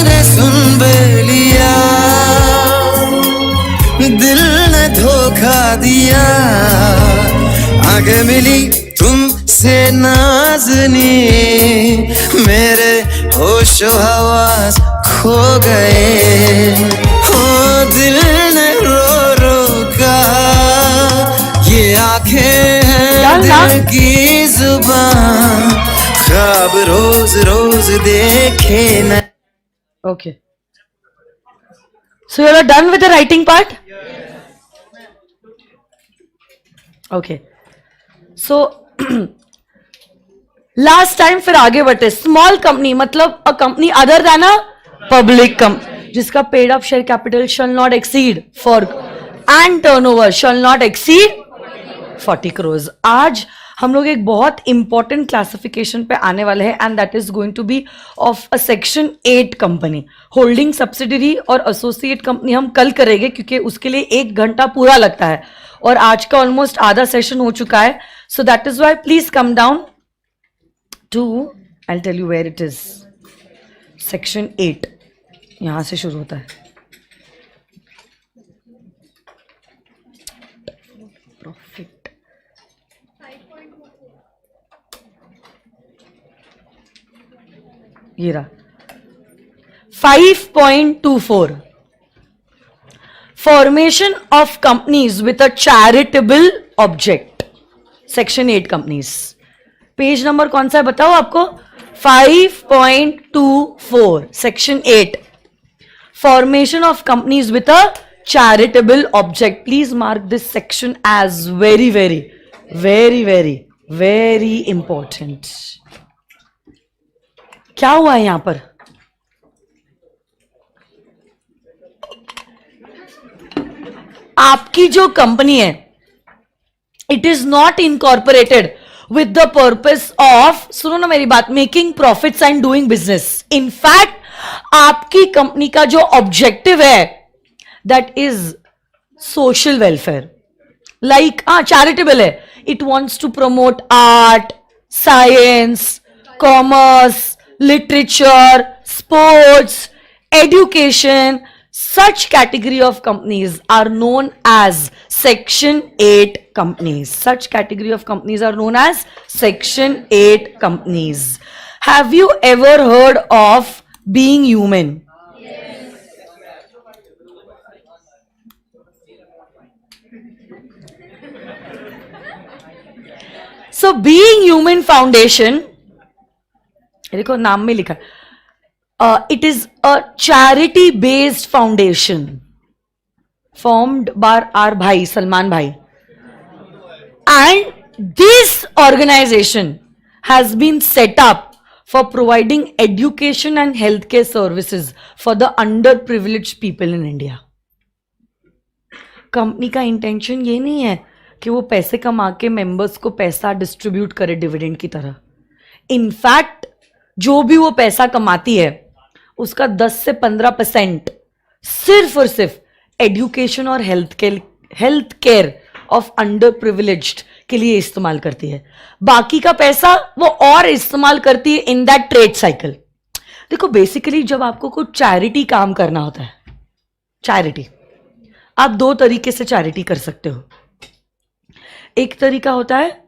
रे सुन बेलिया दिल ने धोखा दिया आगे मिली तुमसे नाज़नी मेरे होशो हवास खो गए हो दिल ने रो रो कहा ये आंखें हैं दिल की जुबान ख्वाब रोज रोज देखे न Okay. So you are done with the writing part? Okay. So last time फिर आगे बढ़ते स्मॉल कंपनी मतलब a company other than a public company जिसका paid up share capital shall not exceed four and turnover shall not exceed 40 crores. आज हम लोग एक बहुत इंपॉर्टेंट क्लासिफिकेशन पे आने वाले हैं and that is going to be of a section 8 company. Holding subsidiary और एसोसिएट कंपनी हम कल करेंगे क्योंकि उसके लिए 1 घंटा पूरा लगता है और आज का ऑलमोस्ट आधा सेशन हो चुका है. So that is why please come down to I tell you where it is section 8. यहां से शुरू होता है. प्रॉफिट ये रहा 5.24 formation of companies with a charitable object. Section 8 companies. Page number कौन सा है बताओ आपको? 5.24 section 8 formation of companies with a charitable object. Please mark this section as very very very very very important. क्या हुआ है यहां पर? आपकी जो कंपनी है it is not incorporated with the purpose of, सुनो ना मेरी बात, making profits and doing business. In fact आपकी कंपनी का जो ऑब्जेक्टिव है that is social welfare. Like charitable है. It wants to promote art, science, commerce, literature, sports, education. Such category of companies are known as Section 8 companies. Such category of companies are known as Section 8 companies. Have you ever heard of Being Human? So Being Human Foundation, देखो नाम में लिखा it is a charity based foundation formed by our भाई सलमान भाई and this organisation has been set up for providing education and health care services for the underprivileged people in India. Company का इंटेंशन ये नहीं है कि वो पैसे कमा के मेंबर्स को पैसा डिस्ट्रीब्यूट करे डिविडेंड की तरह. इनफैक्ट जो भी वो पैसा कमाती है उसका 10 से 15% सिर्फ और सिर्फ एजुकेशन और health care of under privileged के लिए इस्तेमाल करती है. बाकी का पैसा वो और इस्तेमाल करती है इन दैट ट्रेड साइकिल. देखो बेसिकली जब आपको कोई चैरिटी काम करना होता है, चैरिटी आप 2 तरीके से चैरिटी कर सकते हो. एक तरीका होता है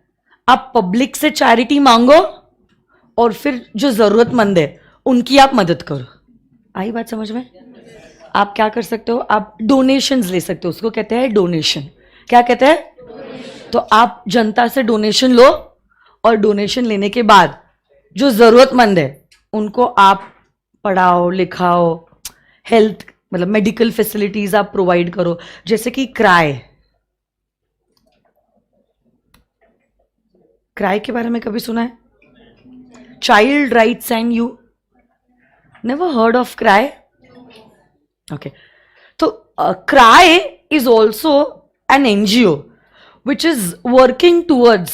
आप पब्लिक से चैरिटी मांगो और फिर जो जरूरतमंद है उनकी आप मदद करो. आई बात समझ में? आप क्या कर सकते हो, आप डोनेशंस ले सकते हो. उसको कहते हैं डोनेशन. क्या कहते हैं? तो आप जनता से डोनेशन लो और डोनेशन लेने के बाद जो जरूरतमंद है उनको आप पढ़ाओ लिखाओ, हेल्थ मतलब मेडिकल फैसिलिटीज आप प्रोवाइड करो, जैसे कि क्राई के बारे में कभी सुना है? Child rights and you never heard of cry? Okay, तो cry is also an NGO which is working towards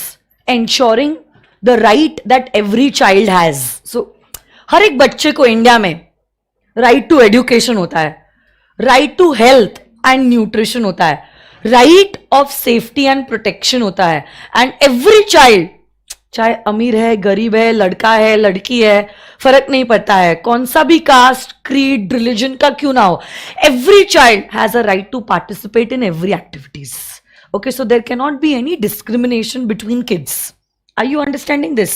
ensuring the right that every child has. So हर एक बच्चे को इंडिया में राइट टू एजुकेशन होता है, right to health and nutrition होता है, right of safety and protection होता है, एंड एवरी चाइल्ड, चाहे अमीर है गरीब है, लड़का है लड़की है, फर्क नहीं पड़ता है, कौन सा भी कास्ट क्रीड रिलीजन का क्यों ना हो, every child has a right to participate in every activities. Okay, so there cannot be any discrimination between kids. Are you understanding this?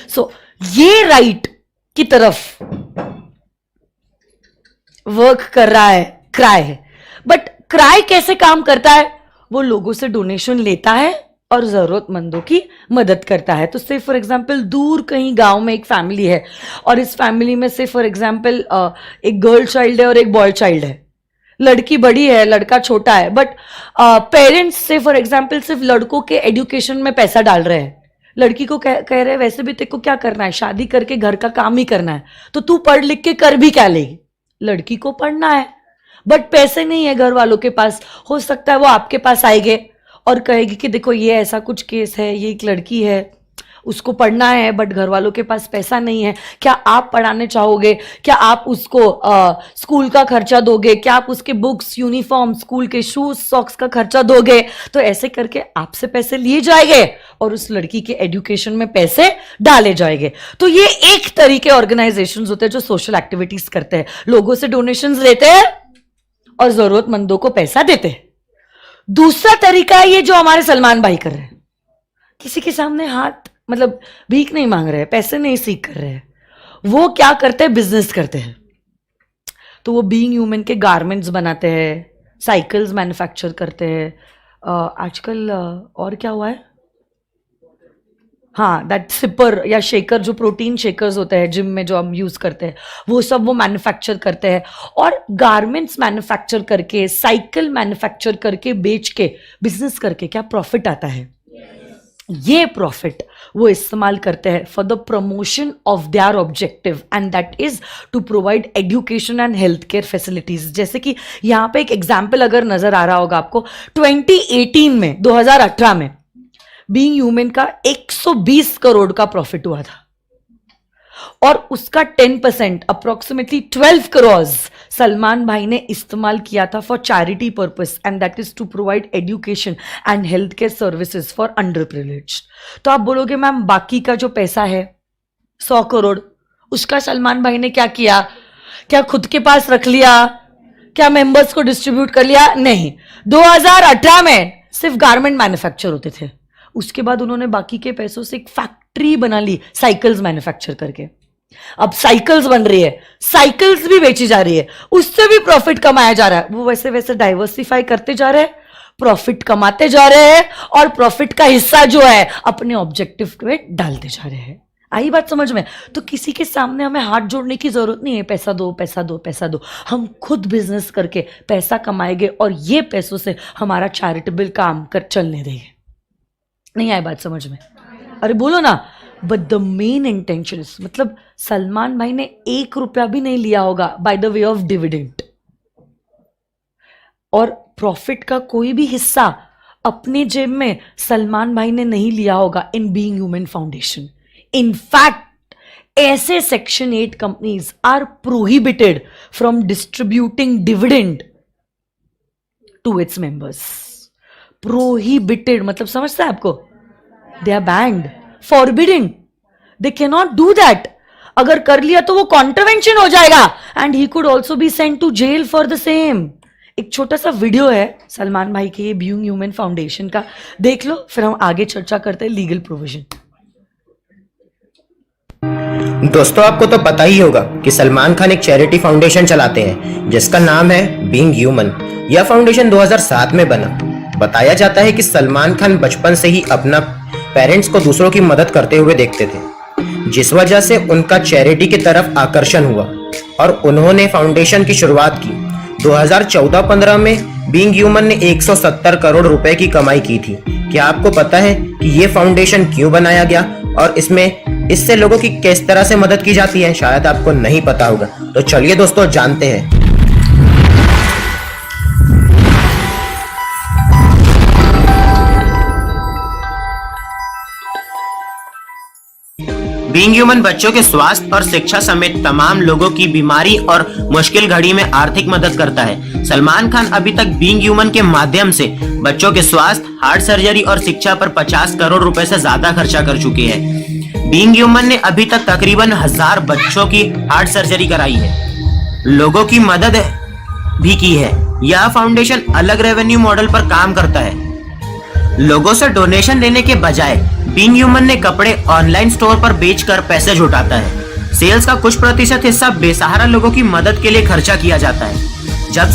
So ये right की तरफ वर्क कर रहा है क्राई. बट क्राई कैसे काम करता है? वो लोगों से डोनेशन लेता है और जरूरतमंदों की मदद करता है. तो से फॉर एग्जाम्पल दूर कहीं गांव में एक फैमिली है और इस फैमिली में से फॉर एग्जाम्पल एक गर्ल चाइल्ड है और एक बॉय चाइल्ड है. लड़की बड़ी है लड़का छोटा है, बट पेरेंट्स से फॉर एग्जाम्पल सिर्फ लड़कों के एजुकेशन में पैसा डाल रहे हैं. लड़की को कह रहे हैं वैसे भी तेरे को क्या करना है, शादी करके घर का काम ही करना है, तो तू पढ़ लिख के कर भी क्या लेगी. लड़की को पढ़ना है बट पैसे नहीं है घर वालों के पास. हो सकता है वो आपके पास आएंगे और कहेगी कि देखो ये ऐसा कुछ केस है, ये एक लड़की है उसको पढ़ना है बट घर वालों के पास पैसा नहीं है, क्या आप पढ़ाने चाहोगे, क्या आप उसको स्कूल का खर्चा दोगे, क्या आप उसके बुक्स यूनिफॉर्म स्कूल के शूज सॉक्स का खर्चा दोगे. तो ऐसे करके आपसे पैसे लिए जाएंगे और उस लड़की के एजुकेशन में पैसे डाले जाएंगे. तो ये एक तरीके ऑर्गेनाइजेशंस होते हैं जो सोशल एक्टिविटीज करते हैं, लोगों से डोनेशंस लेते हैं और जरूरतमंदों को पैसा देते हैं. दूसरा तरीका है ये जो हमारे सलमान भाई कर रहे हैं, किसी के सामने हाथ मतलब भीख नहीं मांग रहे हैं, पैसे नहीं सीख कर रहे हैं. वो क्या करते हैं, बिजनेस करते हैं. तो वो बीइंग ह्यूमन के गारमेंट्स बनाते हैं, साइकिल्स मैन्युफैक्चर करते हैं. आजकल और क्या हुआ है, हाँ दैट सिपर या शेकर, जो प्रोटीन शेकर्स होते हैं जिम में जो हम यूज करते हैं, वो सब वो मैन्युफैक्चर करते हैं. और गारमेंट्स मैन्युफैक्चर करके, साइकिल मैन्युफैक्चर करके, बेच के, बिजनेस करके क्या प्रॉफिट आता है. ये प्रॉफिट वो इस्तेमाल करते हैं for the promotion of their objective and that is to provide education and health care facilities. जैसे कि यहाँ पे एक एग्जाम्पल अगर नजर आ रहा होगा आपको, 2018 में बीइंग ह्यूमन का 120 करोड़ का प्रॉफिट हुआ था और उसका 10% अप्रोक्सीमेटली 12 करोड़ सलमान भाई ने इस्तेमाल किया था for charity purpose and that is to provide education and health care services for underprivileged. तो आप बोलोगे मैम बाकी का जो पैसा है 100 करोड़ उसका सलमान भाई ने क्या किया, क्या खुद के पास रख लिया, क्या मेंबर्स को डिस्ट्रीब्यूट कर लिया? नहीं. 2018 में सिर्फ गारमेंट मैन्युफैक्चर होते थे, उसके बाद उन्होंने बाकी के पैसों से एक फैक्ट्री बना ली साइकिल्स मैन्युफैक्चर करके. अब साइकिल्स बन रही है, साइकिल्स भी बेची जा रही है, उससे भी प्रॉफिट कमाया जा रहा है. वो वैसे वैसे डाइवर्सिफाई करते जा रहे हैं, प्रॉफिट कमाते जा रहे हैं और प्रॉफिट का हिस्सा जो है अपने ऑब्जेक्टिव में डालते जा रहे हैं. आई बात समझ में? तो किसी के सामने हमें हाथ जोड़ने की जरूरत नहीं है, पैसा दो पैसा दो पैसा दो. हम खुद बिजनेस करके पैसा कमाएंगे और ये पैसों से हमारा चैरिटेबल काम कर चलने देंगे. नहीं आई बात समझ में? अरे बोलो ना. बट द मेन इंटेंशन, मतलब सलमान भाई ने 1 रुपया भी नहीं लिया होगा by the way of dividend, और प्रॉफिट का कोई भी हिस्सा अपने जेब में सलमान भाई ने नहीं लिया होगा in being human foundation. In fact ऐसे section 8 companies are prohibited from distributing dividend to its members. Prohibited मतलब समझता है आपको? They are banned, forbidden, they can not do that. अगर कर लिया तो वो कॉन्ट्रवेंशन हो जाएगा and he could also be sent to jail for the same. एक छोटा सा वीडियो है सलमान भाई के बीइंग ह्यूमन फाउंडेशन का, देख लो, फिर हम आगे चर्चा करते हैं लीगल प्रोविजन. दोस्तों आपको तो पता ही होगा कि सलमान खान एक चैरिटी फाउंडेशन चलाते हैं जिसका नाम है बीइंग ह्यूमन. यह फाउंडेशन 2007 में बना. बताया जाता है कि सलमान खान बचपन से ही अपना पेरेंट्स को दूसरों की मदद करते हुए देखते थे, जिस वजह से उनका चैरिटी की तरफ आकर्षण हुआ और उन्होंने फाउंडेशन की शुरुआत की। 2014-15 में बीइंग ह्यूमन ने 170 करोड़ रुपए की कमाई की थी। क्या आपको पता है कि ये फाउंडेशन क्यों बनाया गया और इससे लोगों की किस तरह से मदद की जाती है? शायद आपको नहीं पता होगा, तो चलिए दोस्तों जानते हैं। बीइंग ह्यूमन बच्चों के स्वास्थ्य और शिक्षा समेत तमाम लोगों की बीमारी और मुश्किल घड़ी में आर्थिक मदद करता है। सलमान खान अभी तक बीइंग ह्यूमन के माध्यम से बच्चों के स्वास्थ्य, हार्ट सर्जरी और शिक्षा पर 50 करोड़ रुपए से ज्यादा खर्चा कर चुके हैं। बीइंग ह्यूमन ने अभी तक तकरीबन 1000 बच्चों की हार्ट सर्जरी कराई है, लोगों की मदद भी की है। यह फाउंडेशन अलग रेवेन्यू मॉडल पर काम करता है। लोगों से डोनेशन लेने के बजाय बीइंग ह्यूमन ने कपड़े ऑनलाइन स्टोर पर बेचकर पैसे जुटाता है। सेल्स का कुछ प्रतिशत हिस्सा बेसहारा लोगों की मदद के लिए खर्चा किया जाता है। जब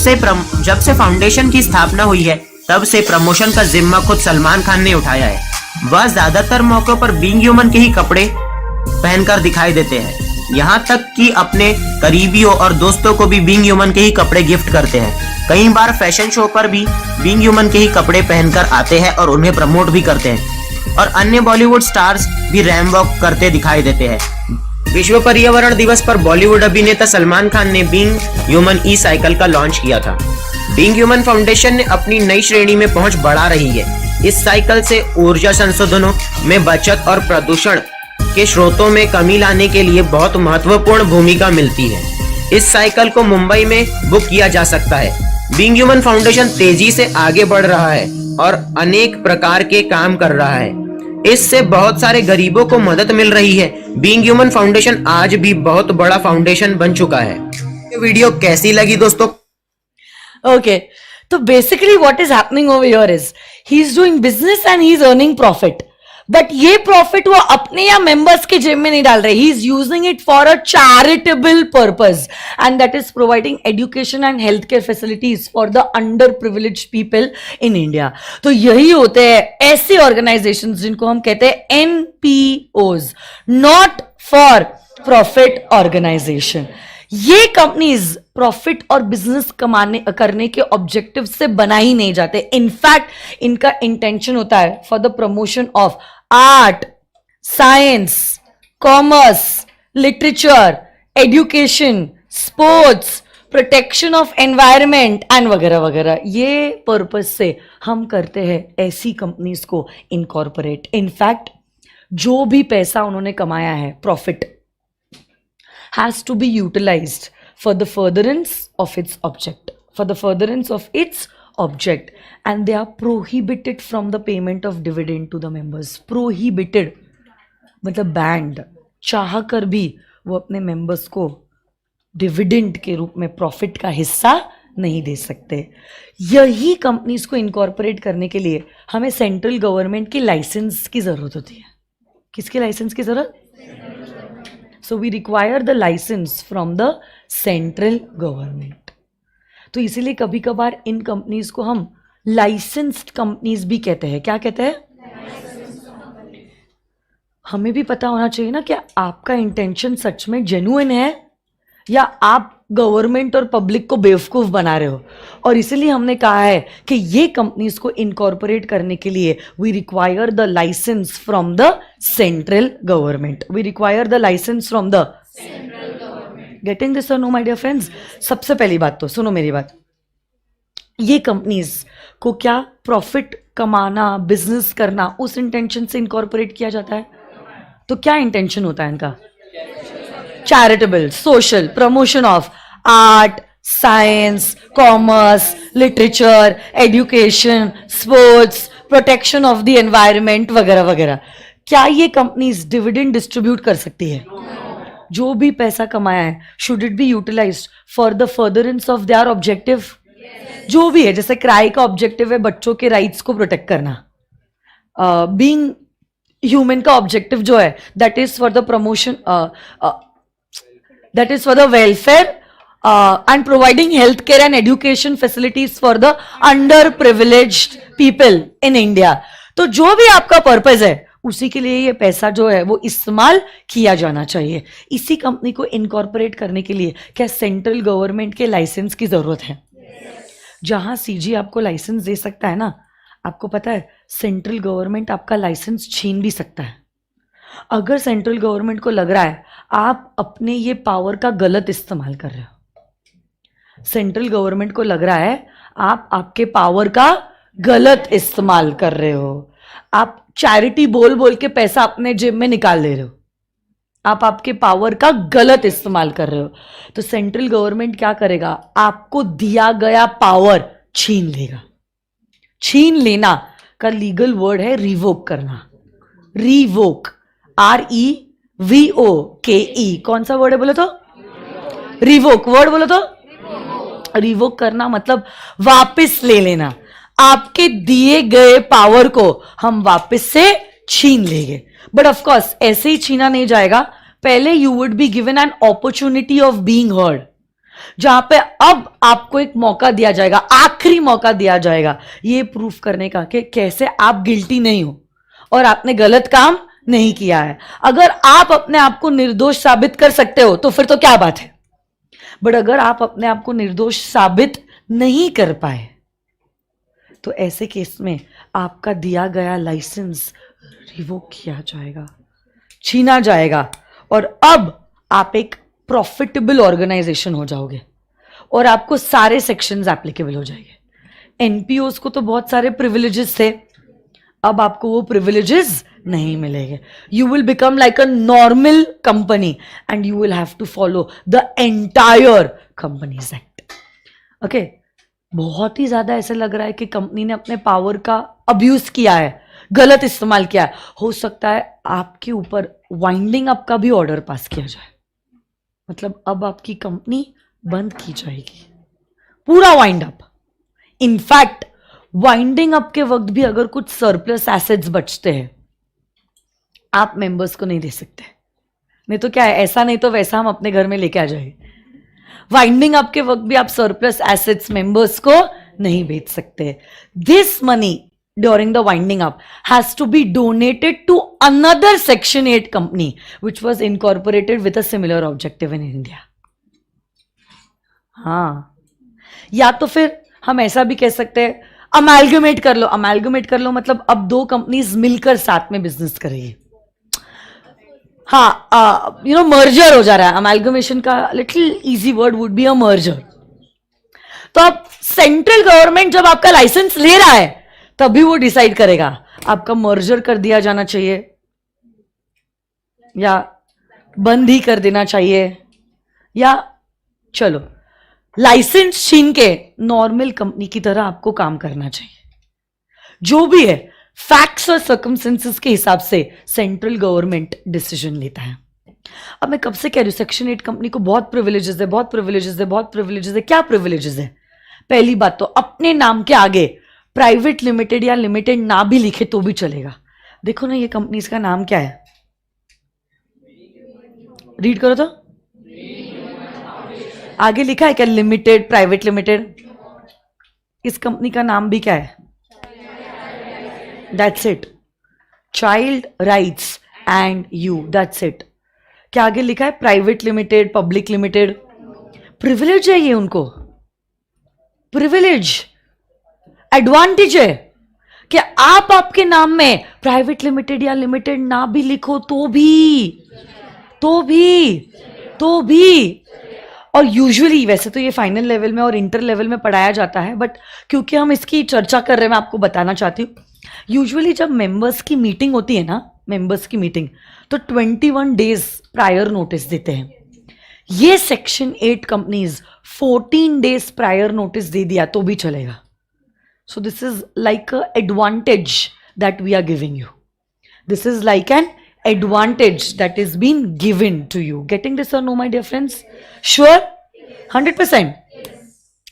से फाउंडेशन की स्थापना हुई है, तब से प्रमोशन का जिम्मा खुद सलमान खान ने उठाया है। वह ज्यादातर मौकों पर बीइंग ह्यूमन के ही कपड़े पहनकर दिखाई देते हैं। यहाँ तक कि अपने करीबियों और दोस्तों को भी बीइंग ह्यूमन के ही कपड़े गिफ्ट करते हैं। कई बार फैशन शो पर भी बीइंग ह्यूमन के ही कपड़े पहनकर आते हैं और उन्हें प्रमोट भी करते हैं। और अन्य बॉलीवुड स्टार्स भी रैंप वॉक करते दिखाई देते हैं। विश्व पर्यावरण दिवस पर बॉलीवुड अभिनेता सलमान खान ने बीइंग ह्यूमन ई साइकिल का लॉन्च किया था। बीइंग ह्यूमन फाउंडेशन ने अपनी नई श्रेणी में पहुंच बढ़ा रही है। इस साइकिल से ऊर्जा संसाधनों में बचत और प्रदूषण के स्रोतों में कमी लाने के लिए बहुत महत्वपूर्ण भूमिका मिलती है। इस साइकिल को मुंबई में बुक किया जा सकता है। बीइंग ह्यूमन फाउंडेशन तेजी से आगे बढ़ रहा है और अनेक प्रकार के काम कर रहा है। इससे बहुत सारे गरीबों को मदद मिल रही है। बीइंग ह्यूमन फाउंडेशन आज भी बहुत बड़ा फाउंडेशन बन चुका है। ये वीडियो कैसी लगी दोस्तों? Okay, so basically what is happening over here is he's doing business and he's earning profit. But ये प्रॉफिट वो अपने या मेंबर्स के जेब में नहीं डाल रहे. He is using it for a charitable purpose and that is providing education and health care facilities for the underprivileged people in India. तो यही होते हैं ऐसे ऑर्गेनाइजेशंस जिनको हम कहते हैं एनपीओज, नॉट फॉर प्रॉफिट ऑर्गेनाइजेशन. ये कंपनीज प्रॉफिट और बिजनेस करने के ऑब्जेक्टिव से बना ही नहीं जाते. इनफैक्ट इनका इंटेंशन होता है for the promotion of art, science, commerce, literature, education, sports, protection of environment and वगैरह वगैरह. ये पर्पस से हम करते हैं ऐसी कंपनीज को इनकॉर्पोरेट. इनफैक्ट जो भी पैसा उन्होंने कमाया है, profit, has to be utilized for the furtherance of its object, and they are prohibited from the payment of dividend to the members. Prohibited मतलब banned. चाह कर भी वो अपने members को डिविडेंड के रूप में प्रॉफिट का हिस्सा नहीं दे सकते. यही कंपनीज को इनकॉर्पोरेट करने के लिए हमें सेंट्रल गवर्नमेंट की लाइसेंस की जरूरत होती है. किसकी लाइसेंस की जरूरत? So we require the license from the central government. तो इसीलिए कभी कभार इन कंपनीज को हम लाइसेंस्ड कंपनीज भी कहते हैं. क्या कहते हैं? हमें भी पता होना चाहिए ना कि आपका इंटेंशन सच में जेन्युइन है या आप गवर्नमेंट और पब्लिक को बेवकूफ बना रहे हो. और इसीलिए हमने कहा है कि ये कंपनीज को इनकॉर्पोरेट करने के लिए we require the licence from the central government. We require the licence from the central government. Getting this और नो माय डियर फ्रेंड्स? सबसे पहली बात तो सुनो मेरी बात. ये कंपनीज को क्या प्रॉफिट कमाना, बिजनेस करना, उस इंटेंशन से इनकॉर्पोरेट किया जाता है? तो क्या इंटेंशन होता है इनका? Charitable, social, promotion of art, science, commerce, literature, education, sports, protection of the environment वगैरह वगैरह. क्या ये कंपनीज डिविडेंड डिस्ट्रीब्यूट कर सकती है? जो भी पैसा कमाया है should it be utilised for the furtherance of their objective? जो भी है, जैसे क्राई का ऑब्जेक्टिव है बच्चों के राइट्स को प्रोटेक्ट करना. बीइंग ह्यूमन का ऑब्जेक्टिव जो है that is for the promotion, that is for the welfare and providing healthcare and education facilities for the underprivileged people in India. तो जो भी आपका पर्पस है उसी के लिए ये पैसा जो है वो इस्तेमाल किया जाना चाहिए। इसी कंपनी को इनकॉर्पोरेट करने के लिए क्या सेंट्रल गवर्नमेंट के लाइसेंस की जरूरत है? जहां सीजी आपको लाइसेंस दे सकता है ना, आपको पता है सेंट्रल गवर्नमेंट आपका लाइसेंस छीन भी सकता है। अगर सेंट्रल गवर्नमेंट को लग रहा है आप अपने ये पावर का गलत इस्तेमाल कर रहे हो, सेंट्रल गवर्नमेंट को लग रहा है आप आपके पावर का गलत इस्तेमाल कर रहे हो, आप चैरिटी बोल बोल के पैसा अपने जेब में निकाल ले रहे हो, आप आपके पावर का गलत इस्तेमाल कर रहे हो, तो सेंट्रल गवर्नमेंट क्या करेगा? आपको दिया गया पावर छीन लेगा। छीन लेना का लीगल वर्ड है रिवोक करना। रिवोक, REVOKE, कौन सा वर्ड है बोलो तो? रिवोक वर्ड बोलो तो? रिवोक करना मतलब वापस ले लेना। आपके दिए गए पावर को हम वापस से छीन लेंगे, बट ऑफ कोर्स ऐसे ही छीना नहीं जाएगा। पहले you would be given an opportunity of being heard, जहां पे अब आपको एक मौका दिया जाएगा, आखिरी मौका दिया जाएगा ये प्रूफ करने का कि कैसे आप गिल्टी नहीं हो और आपने गलत काम नहीं किया है। अगर आप अपने आप को निर्दोष साबित कर सकते हो तो फिर तो क्या बात है, बट अगर आप अपने आप को निर्दोष साबित नहीं कर पाए तो ऐसे केस में आपका दिया गया लाइसेंस रिवोक किया जाएगा, छीना जाएगा, और अब आप एक प्रॉफिटेबल ऑर्गेनाइजेशन हो जाओगे और आपको सारे सेक्शंस एप्लीकेबल हो जाएंगे। एनपीओस को तो बहुत सारे प्रिविलेजेस थे, अब आपको वो प्रिविलेजेस नहीं मिलेंगे। You will become like a normal company and you will have to follow the entire companies act. Okay, बहुत ही ज्यादा ऐसा लग रहा है कि कंपनी ने अपने पावर का अब्यूज किया है, गलत इस्तेमाल किया है। हो सकता है आपके ऊपर वाइंडिंग अप का भी ऑर्डर पास किया जाए, मतलब अब आपकी कंपनी बंद की जाएगी, पूरा wind up. In fact winding up के वक्त भी अगर कुछ सरप्लस एसेट्स बचते हैं आप मेंबर्स को नहीं दे सकते, नहीं तो क्या है, ऐसा नहीं तो वैसा हम अपने घर में लेके आ जाएंगे। वाइंडिंग अप के वक्त भी आप सरप्लस एसेट्स मेंबर्स को नहीं बेच सकते। This money during the winding up has to be donated to another section 8 company which was incorporated with a similar objective in India। हाँ, या तो फिर हम ऐसा भी कह सकते हैं अमेलगमेट कर लो। अमेलगमेट कर लो मतलब अब दो कंपनीज मिलकर साथ में बिजनेस करेगी। हाँ, मर्जर हो जा रहा है। अमेलगमेशन का little easy word would be a merger. तो अब सेंट्रल गवर्नमेंट जब आपका लाइसेंस ले रहा है तभी वो डिसाइड करेगा आपका मर्जर कर दिया जाना चाहिए या बंद ही कर देना चाहिए, या चलो लाइसेंस छीन के नॉर्मल कंपनी की तरह आपको काम करना चाहिए। जो भी है फैक्ट्स और सर्कमस्टेंसेस के हिसाब से सेंट्रल गवर्नमेंट डिसीजन लेता है। अब मैं कब से कह रही हूं सेक्शन 8 कंपनी को बहुत प्रिविलेजेस है, बहुत प्रिविलेजेस है, बहुत प्रिविलेजेस है। क्या प्रिविलेजेस है? पहली बात तो अपने नाम के आगे प्राइवेट लिमिटेड या लिमिटेड ना भी लिखे तो भी चलेगा। देखो ना ये कंपनीज का नाम क्या है, रीड करो तो आगे लिखा है क्या? Limited, private limited. इस कंपनी का नाम भी क्या है? That's it, child rights and you, that's it. क्या आगे लिखा है? Private limited, public limited. Privilege है ये उनको, प्रिविलेज, एडवांटेज है कि आप आपके नाम में प्राइवेट लिमिटेड या लिमिटेड ना भी लिखो तो भी। और यूजुअली वैसे तो ये फाइनल लेवल में और इंटर लेवल में पढ़ाया जाता है, बट क्योंकि हम इसकी चर्चा कर रहे हैं मैं आपको बताना चाहती हूँ। यूजुअली जब मेंबर्स की मीटिंग होती है ना, मेंबर्स की मीटिंग, तो 21 डेज प्रायर नोटिस देते हैं। ये section 8 companies 14 days prior notice दे दिया तो भी चलेगा। So this is like a advantage that we are giving you. This is like an advantage that is being given to you. Getting this or no, my dear friends? Sure? 100%?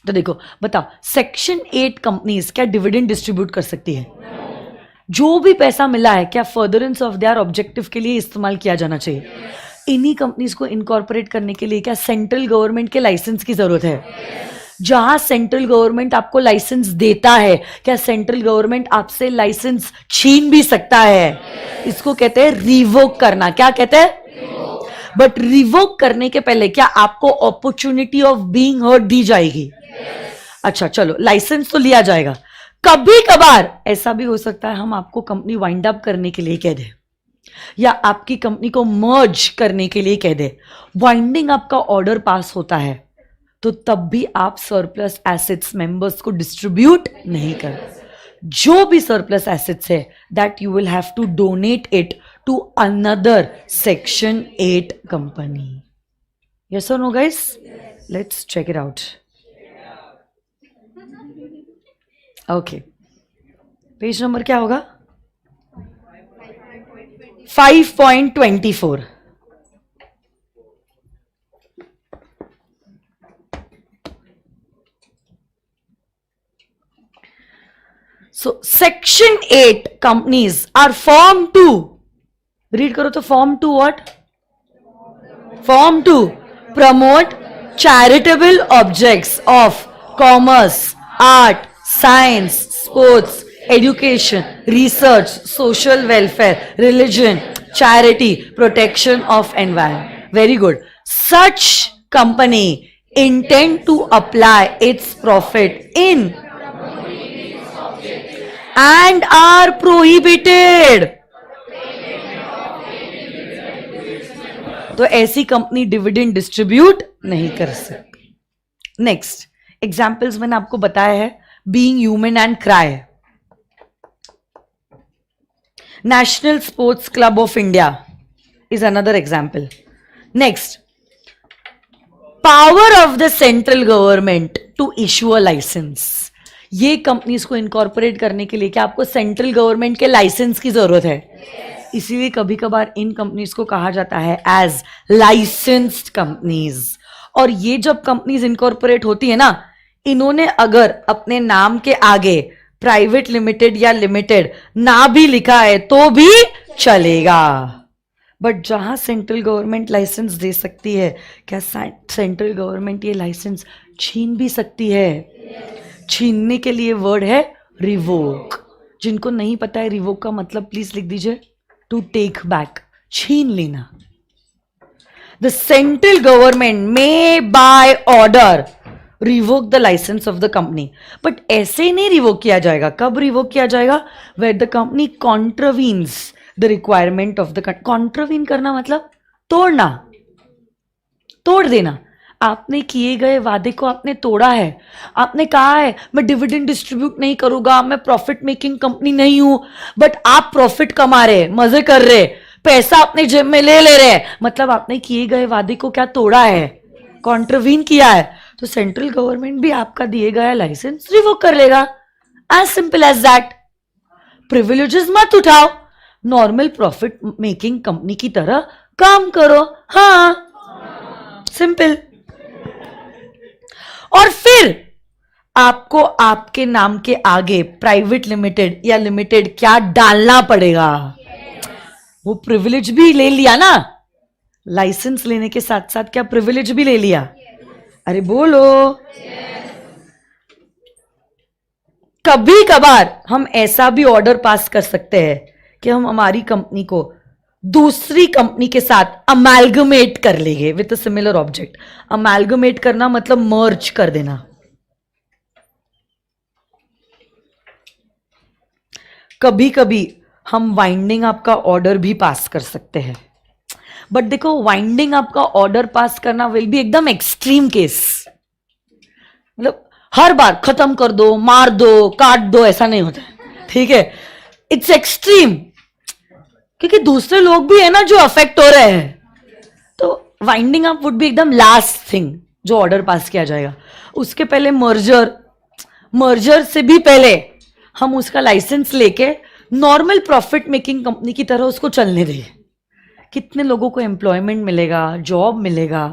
तो देखो बताओ, सेक्शन 8 कंपनीज क्या डिविडेंड डिस्ट्रीब्यूट कर सकती है? जो भी पैसा मिला है क्या फर्दरेंस ऑफ देयर ऑब्जेक्टिव के लिए इस्तेमाल किया जाना चाहिए? इन्हीं कंपनीज को इनकॉर्पोरेट करने के लिए क्या सेंट्रल गवर्नमेंट के लाइसेंस की जरूरत है? जहां सेंट्रल गवर्नमेंट आपको लाइसेंस देता है, क्या सेंट्रल गवर्नमेंट आपसे लाइसेंस छीन भी सकता है? इसको कहते हैं रिवोक करना। क्या कहते हैं? बट रिवोक करने के पहले क्या आपको अपॉर्चुनिटी ऑफ बीइंग हर्ड दी जाएगी? अच्छा चलो, लाइसेंस तो लिया जाएगा। कभी कभार ऐसा भी हो सकता है हम आपको कंपनी वाइंड अप करने के लिए कह दे, या आपकी कंपनी को मर्ज करने के लिए कह दे। वाइंडिंग अप का ऑर्डर पास होता है तो तब भी आप सरप्लस एसेट्स मेंबर्स को डिस्ट्रीब्यूट नहीं कर। जो भी सरप्लस एसेट्स है that you will have to donate it to another section 8 company. Yes और no guys? Let's check it out. Okay, page number क्या होगा? 5.24। So section 8 companies are formed to, read करो तो form to what? Form to promote charitable objects of commerce, art, science, sports, education, research, social welfare, religion, charity, protection of environment. Very good. Such company intend to apply its profit in and are prohibited. तो ऐसी कंपनी डिविडेंड डिस्ट्रीब्यूट नहीं कर सकती। नेक्स्ट एग्जाम्पल्स मैंने आपको बताया है, being human and CRY, national sports club of India is another example. Next, power of the central government to issue a licence. ये कंपनीज को इनकॉर्पोरेट करने के लिए क्या आपको सेंट्रल गवर्नमेंट के लाइसेंस की जरूरत है? इसीलिए कभी कभार इन कंपनीज को कहा जाता है एज लाइसेंस्ड कंपनीज। और ये जब कंपनीज इनकॉर्पोरेट होती है ना, इन्होंने अगर अपने नाम के आगे प्राइवेट लिमिटेड या लिमिटेड ना भी लिखा है तो भी चलेगा। बट जहां सेंट्रल गवर्नमेंट लाइसेंस दे सकती है, क्या सेंट्रल गवर्नमेंट ये लाइसेंस छीन भी सकती है? छीनने के लिए वर्ड है रिवोक। जिनको नहीं पता है रिवोक का मतलब प्लीज लिख दीजिए, टू टेक बैक, छीन लेना। The central government may by order revoke the license of the company. But ऐसे नहीं रिवोक किया जाएगा। कब रिवोक किया जाएगा? Where the company contravenes the requirement of the. Contravene करना मतलब तोड़ना, तोड़ देना। आपने किए गए वादे को आपने तोड़ा है। आपने कहा है मैं डिविडेंड डिस्ट्रीब्यूट नहीं करूंगा, मैं प्रॉफिट मेकिंग कंपनी नहीं हूं, बट आप प्रॉफिट कमा रहे, मजे कर रहे, पैसा अपने जेब में ले रहे, मतलब आपने किए गए वादे को क्या तोड़ा है? कॉन्ट्रवीन किया है। तो सेंट्रल गवर्नमेंट भी आपका दिए गया लाइसेंस रिवोक कर लेगा। As simple as that. Privileges मत उठाओ, नॉर्मल प्रॉफिट मेकिंग कंपनी की तरह काम करो। हाँ, सिंपल। और फिर आपको आपके नाम के आगे प्राइवेट लिमिटेड या लिमिटेड क्या डालना पड़ेगा? वो प्रिविलेज भी ले लिया ना, लाइसेंस लेने के साथ साथ क्या प्रिविलेज भी ले लिया? अरे बोलो। कभी कभार हम ऐसा भी ऑर्डर पास कर सकते हैं कि हम हमारी कंपनी को दूसरी कंपनी के साथ अमैल्गमेट कर लेंगे विथ अ सिमिलर ऑब्जेक्ट। अमैल्गमेट करना मतलब मर्ज कर देना। कभी कभी हम वाइंडिंग अप का ऑर्डर भी पास कर सकते हैं। बट देखो, वाइंडिंग अप का ऑर्डर पास करना विल बी एकदम एक्सट्रीम केस। मतलब हर बार खत्म कर दो, मार दो, काट दो, ऐसा नहीं होता है, ठीक है? इट्स एक्सट्रीम, क्योंकि दूसरे लोग भी है ना जो अफेक्ट हो रहे हैं। तो वाइंडिंग अप वुड बी एकदम लास्ट थिंग जो ऑर्डर पास किया जाएगा। उसके पहले मर्जर से भी पहले हम उसका लाइसेंस लेके नॉर्मल प्रॉफिट मेकिंग कंपनी की तरह उसको चलने दें। कितने लोगों को एम्प्लॉयमेंट मिलेगा, जॉब मिलेगा,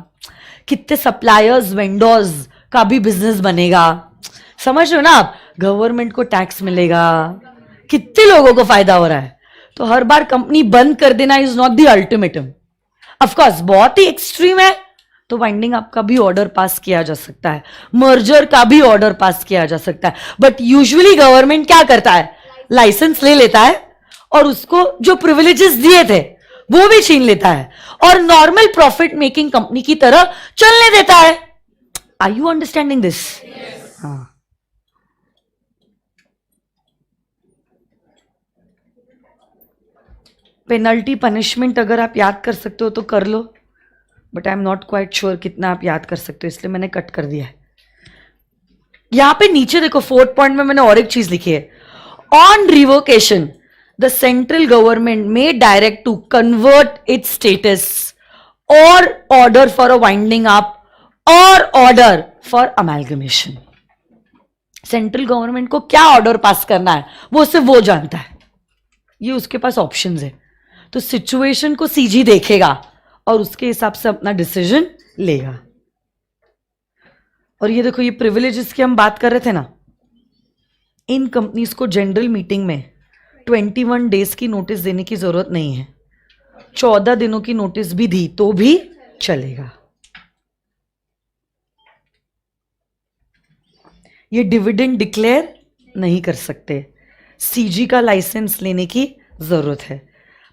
कितने सप्लायर्स वेंडर्स का भी बिजनेस बनेगा। समझ रहे हो ना आप? गवर्नमेंट को टैक्स मिलेगा, कितने लोगों को फायदा हो रहा है। तो हर बार कंपनी बंद कर देना is not the ultimatum. Of course बहुत ही एक्सट्रीम है, तो वाइंडिंग अप का भी ऑर्डर पास किया जा सकता है, मर्जर का भी ऑर्डर पास किया जा सकता है. बट यूजुअली गवर्नमेंट क्या करता है, लाइसेंस ले लेता है और उसको जो प्रिविलेजेस दिए थे वो भी छीन लेता है और नॉर्मल प्रॉफिट मेकिंग कंपनी की तरह चलने देता है. Are you understanding this? हाँ. पेनल्टी पनिशमेंट अगर आप याद कर सकते हो तो कर लो, but I am not quite sure कितना आप याद कर सकते हो, इसलिए मैंने कट कर दिया है. यहां पे नीचे देखो 4th पॉइंट में मैंने और एक चीज लिखी है. On revocation the central government may direct to convert its status or order for a winding up or order for amalgamation. Central government को क्या ऑर्डर पास करना है वो सिर्फ वो जानता है, ये उसके पास ऑप्शंस है. तो सिचुएशन को सीजी देखेगा और उसके हिसाब से अपना डिसीजन लेगा. और ये देखो, ये प्रिविलेजेस की हम बात कर रहे थे ना, इन कंपनीज को जनरल मीटिंग में 21 डेज की नोटिस देने की जरूरत नहीं है. 14 दिनों की नोटिस भी दी तो भी चलेगा. ये डिविडेंड डिक्लेयर नहीं कर सकते, सीजी का लाइसेंस लेने की जरूरत है.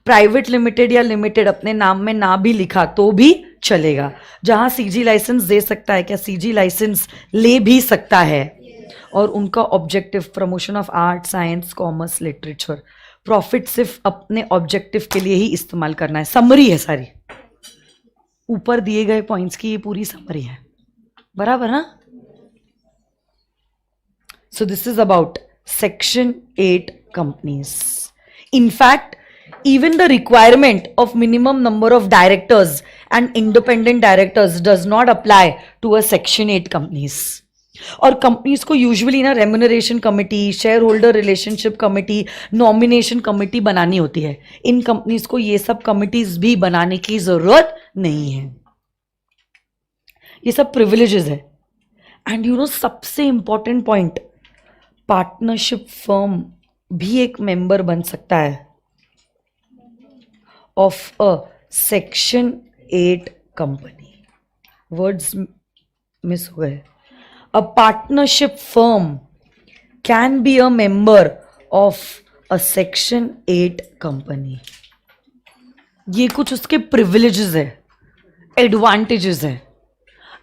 प्राइवेट लिमिटेड या लिमिटेड अपने नाम में ना भी लिखा तो भी चलेगा. जहां सीजी लाइसेंस दे सकता है, क्या सीजी लाइसेंस ले भी सकता है. और उनका objective promotion of art, science, commerce, literature. Profit सिर्फ अपने ऑब्जेक्टिव के लिए ही इस्तेमाल करना है. समरी है सारी, ऊपर दिए गए पॉइंट्स की ये पूरी समरी है, बराबर ना. सो this is about Section 8 companies. In fact, even the requirement of minimum number of directors and independent directors does not apply to a Section 8 companies. और कंपनीज को यूजुअली ना remuneration committee, share holder relationship committee, nomination committee बनानी होती है. इन कंपनीज को ये सब कमिटीज भी बनाने की जरूरत नहीं है. ये सब प्रिविलेजेस है. एंड यू नो सबसे इंपॉर्टेंट पॉइंट, पार्टनरशिप फर्म भी एक मेंबर बन सकता है of a section 8 company. Words miss हो गए. A partnership firm can be a member of a section 8 company. ये कुछ उसके प्रिविलेजेस है, एडवांटेजेस है.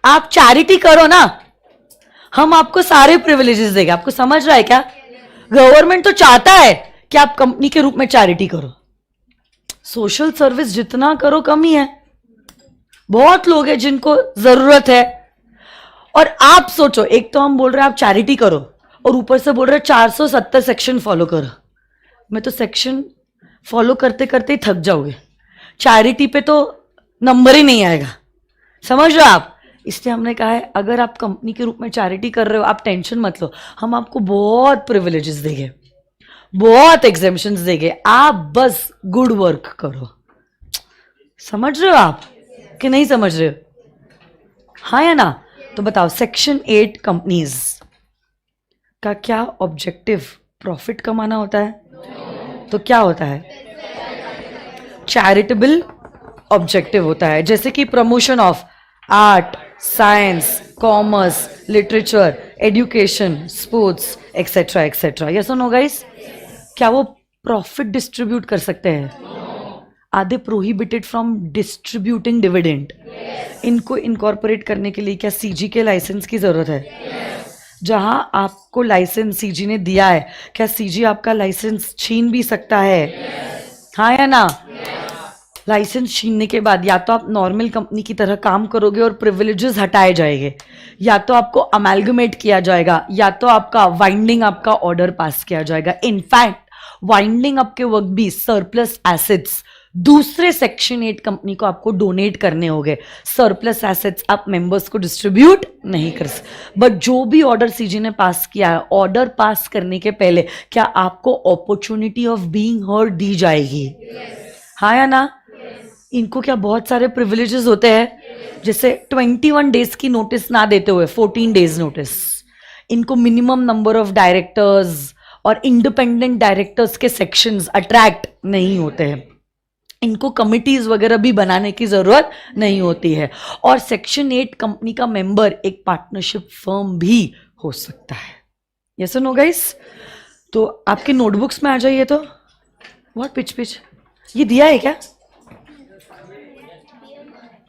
आप चैरिटी करो ना, हम आपको सारे प्रिविलेजेस देंगे. आपको समझ रहा है क्या? गवर्नमेंट तो चाहता है कि आप कंपनी के रूप में चैरिटी करो. सोशल सर्विस जितना करो कम ही है. बहुत लोग हैं जिनको जरूरत है. और आप सोचो, एक तो हम बोल रहे हैं आप चैरिटी करो और ऊपर से बोल रहे हैं 470 सेक्शन फॉलो करो. मैं तो सेक्शन फॉलो करते करते ही थक जाओगे. चैरिटी पे तो नंबर ही नहीं आएगा. समझ रहे हो आप? इसलिए हमने कहा है अगर आप कंपनी के रूप में चैरिटी कर रहे हो, आप टेंशन मत लो, हम आपको बहुत प्रिविलेजेस देंगे, बहुत एग्जेम्पशंस देंगे. आप बस गुड वर्क करो. समझ रहे हो आप कि नहीं समझ रहे हो? हाँ या ना? तो बताओ, सेक्शन 8 कंपनीज का क्या ऑब्जेक्टिव? प्रॉफिट कमाना होता है? तो क्या होता है? चैरिटेबल ऑब्जेक्टिव होता है. जैसे कि promotion of art, science, commerce, literature, education, sports, etcetera etcetera. Yes और नो गाइस? क्या वो प्रॉफिट डिस्ट्रीब्यूट कर सकते हैं? Are they prohibited from distributing dividend? इनको इनकॉर्पोरेट करने के लिए क्या सीजी के लाइसेंस की जरूरत है? जहां आपको लाइसेंस सीजी ने दिया है, क्या सीजी आपका लाइसेंस छीन भी सकता है? हाँ या ना? लाइसेंस छीनने के बाद या तो आप नॉर्मल कंपनी की तरह काम करोगे और प्रिविलेजेस हटाए जाएंगे, या तो आपको अमेलगमेट किया जाएगा, या तो आपका वाइंडिंग अप का ऑर्डर पास किया जाएगा. इनफैक्ट वाइंडिंग अप के वक्त भी सरप्लस एसेट्स दूसरे सेक्शन 8 कंपनी को आपको डोनेट करने होंगे. सरप्लस एसेट्स आप मेंबर्स को डिस्ट्रीब्यूट नहीं कर सकते. बट जो भी ऑर्डर सीजी ने पास किया है, ऑर्डर पास करने के पहले क्या आपको अपॉर्चुनिटी ऑफ बीइंग हर्ड दी जाएगी? हाँ या ना? इनको क्या बहुत सारे प्रिविलेजेस होते हैं, जैसे 21 डेज की नोटिस ना देते हुए 14 डेज नोटिस. इनको मिनिमम नंबर ऑफ डायरेक्टर्स और इंडिपेंडेंट डायरेक्टर्स के सेक्शंस अट्रैक्ट नहीं होते हैं. इनको कमिटीज वगैरह भी बनाने की जरूरत नहीं होती है। और सेक्शन 8 कंपनी का मेंबर एक पार्टनरशिप फर्म भी हो सकता है। Yes no guys? तो आपके नोटबुक्स में आ जाइए। तो व्हाट पिच ये दिया है क्या?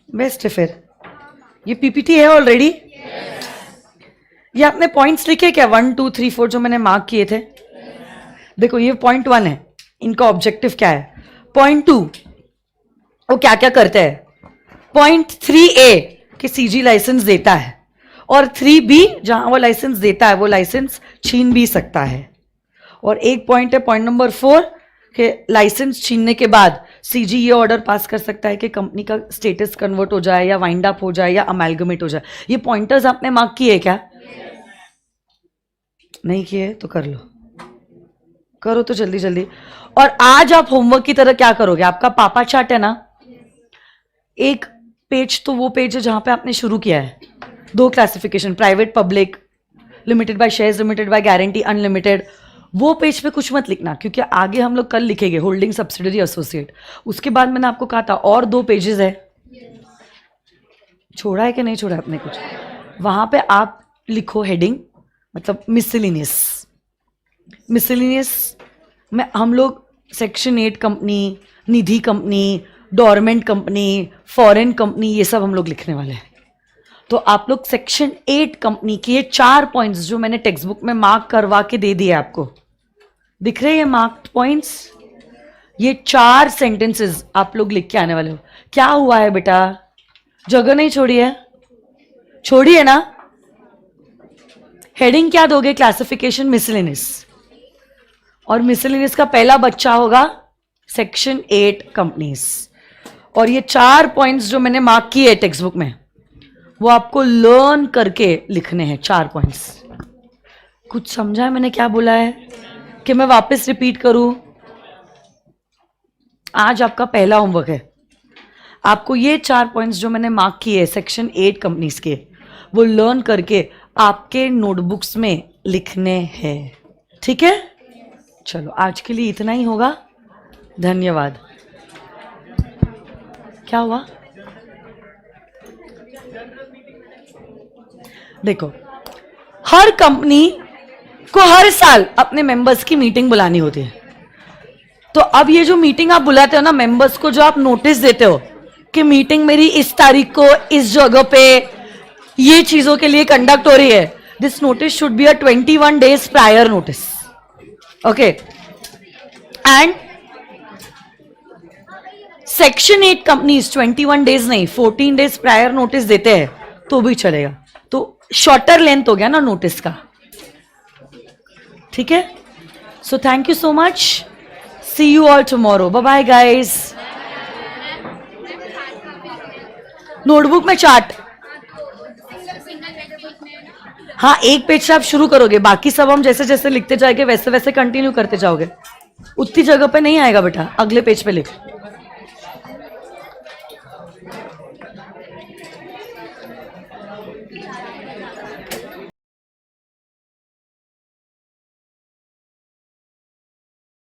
बेस्ट है फिर। ये पीपीटी है ऑलरेडी? ये आपने पॉइंट्स लिखे क्या? 1 2 3 4 जो मैंने मार्क किए थे। देखो ये पॉइंट 1 है, इनका ऑब्जेक्टिव क्या है। पॉइंट 2 वो क्या क्या करते हैं। पॉइंट 3A कि सीजी लाइसेंस देता है, और 3B जहां वो लाइसेंस देता है वो लाइसेंस छीन भी सकता है। और एक पॉइंट है पॉइंट नंबर 4 कि लाइसेंस छीनने के बाद सीजी ये ऑर्डर पास कर सकता है कि कंपनी का स्टेटस कन्वर्ट हो जाए या वाइंड अप हो जाए या अमेलगमेट हो जाए। ये पॉइंटर्स आपने मार्क किए क्या? नहीं किए तो कर लो, करो तो जल्दी जल्दी। और आज आप होमवर्क की तरह क्या करोगे, आपका पापा चार्ट है ना, एक पेज तो वो पेज है जहां पे आपने शुरू किया है 2 classification, private public, limited by shares, limited by guarantee, unlimited. वो पेज पे कुछ मत लिखना क्योंकि आगे हम लोग कल लिखेंगे होल्डिंग सब्सिडरी एसोसिएट। उसके बाद मैंने आपको कहा था और 2 पेजेस है, छोड़ा है कि नहीं छोड़ा आपने कुछ? वहां पे आप लिखो हेडिंग, मतलब मिसलिनियस। मिसलिनियस में हम लोग section 8 company, Nidhi company, dormant company, foreign company, ये सब हम लोग लिखने वाले हैं। तो आप लोग सेक्शन 8 कंपनी के ये 4 पॉइंट्स जो मैंने टेक्स्ट बुक में मार्क करवा के दे दिए आपको, दिख रहे हैं ये मार्क्ड पॉइंट्स? ये 4 सेंटेंसेस आप लोग लिख के आने वाले हो। क्या हुआ है बेटा, जगह नहीं छोड़ी है? छोड़ी है ना? हेडिंग क्या दोगे? Classification miscellaneous. और मिसलेनियस का पहला बच्चा होगा सेक्शन 8 कंपनीज। और ये 4 पॉइंट्स जो मैंने मार्क किए है टेक्स्ट बुक में, वो आपको लर्न करके लिखने हैं 4 पॉइंट्स। कुछ समझा है मैंने क्या बोला है कि मैं वापस रिपीट करूं? आज आपका पहला होमवर्क है, आपको ये 4 पॉइंट्स जो मैंने मार्क किए हैं सेक्शन 8 कंपनीज के, वो लर्न करके आपके नोटबुक्स में लिखने हैं। ठीक है, चलो आज के लिए इतना ही होगा। धन्यवाद। क्या हुआ? देखो, हर कंपनी को हर साल अपने मेंबर्स की मीटिंग बुलानी होती है। तो अब ये जो मीटिंग आप बुलाते हो ना मेंबर्स को, जो आप नोटिस देते हो कि मीटिंग मेरी इस तारीख को इस जगह पे ये चीजों के लिए कंडक्ट हो रही है, this notice should be a 21 days prior notice. Okay, and section 8 companies 21 days नहीं 14 days प्रायर नोटिस देते हैं तो भी चलेगा। तो शॉर्टर लेंथ हो गया ना नोटिस का। ठीक है, so thank you so much, see you all tomorrow, bye bye guys. Notebook में चार्ट, हाँ, एक पेज से आप शुरू करोगे, बाकी सब हम जैसे जैसे लिखते जाएंगे वैसे वैसे कंटिन्यू करते जाओगे। उतनी जगह पे नहीं आएगा बेटा, अगले पेज पे लिख।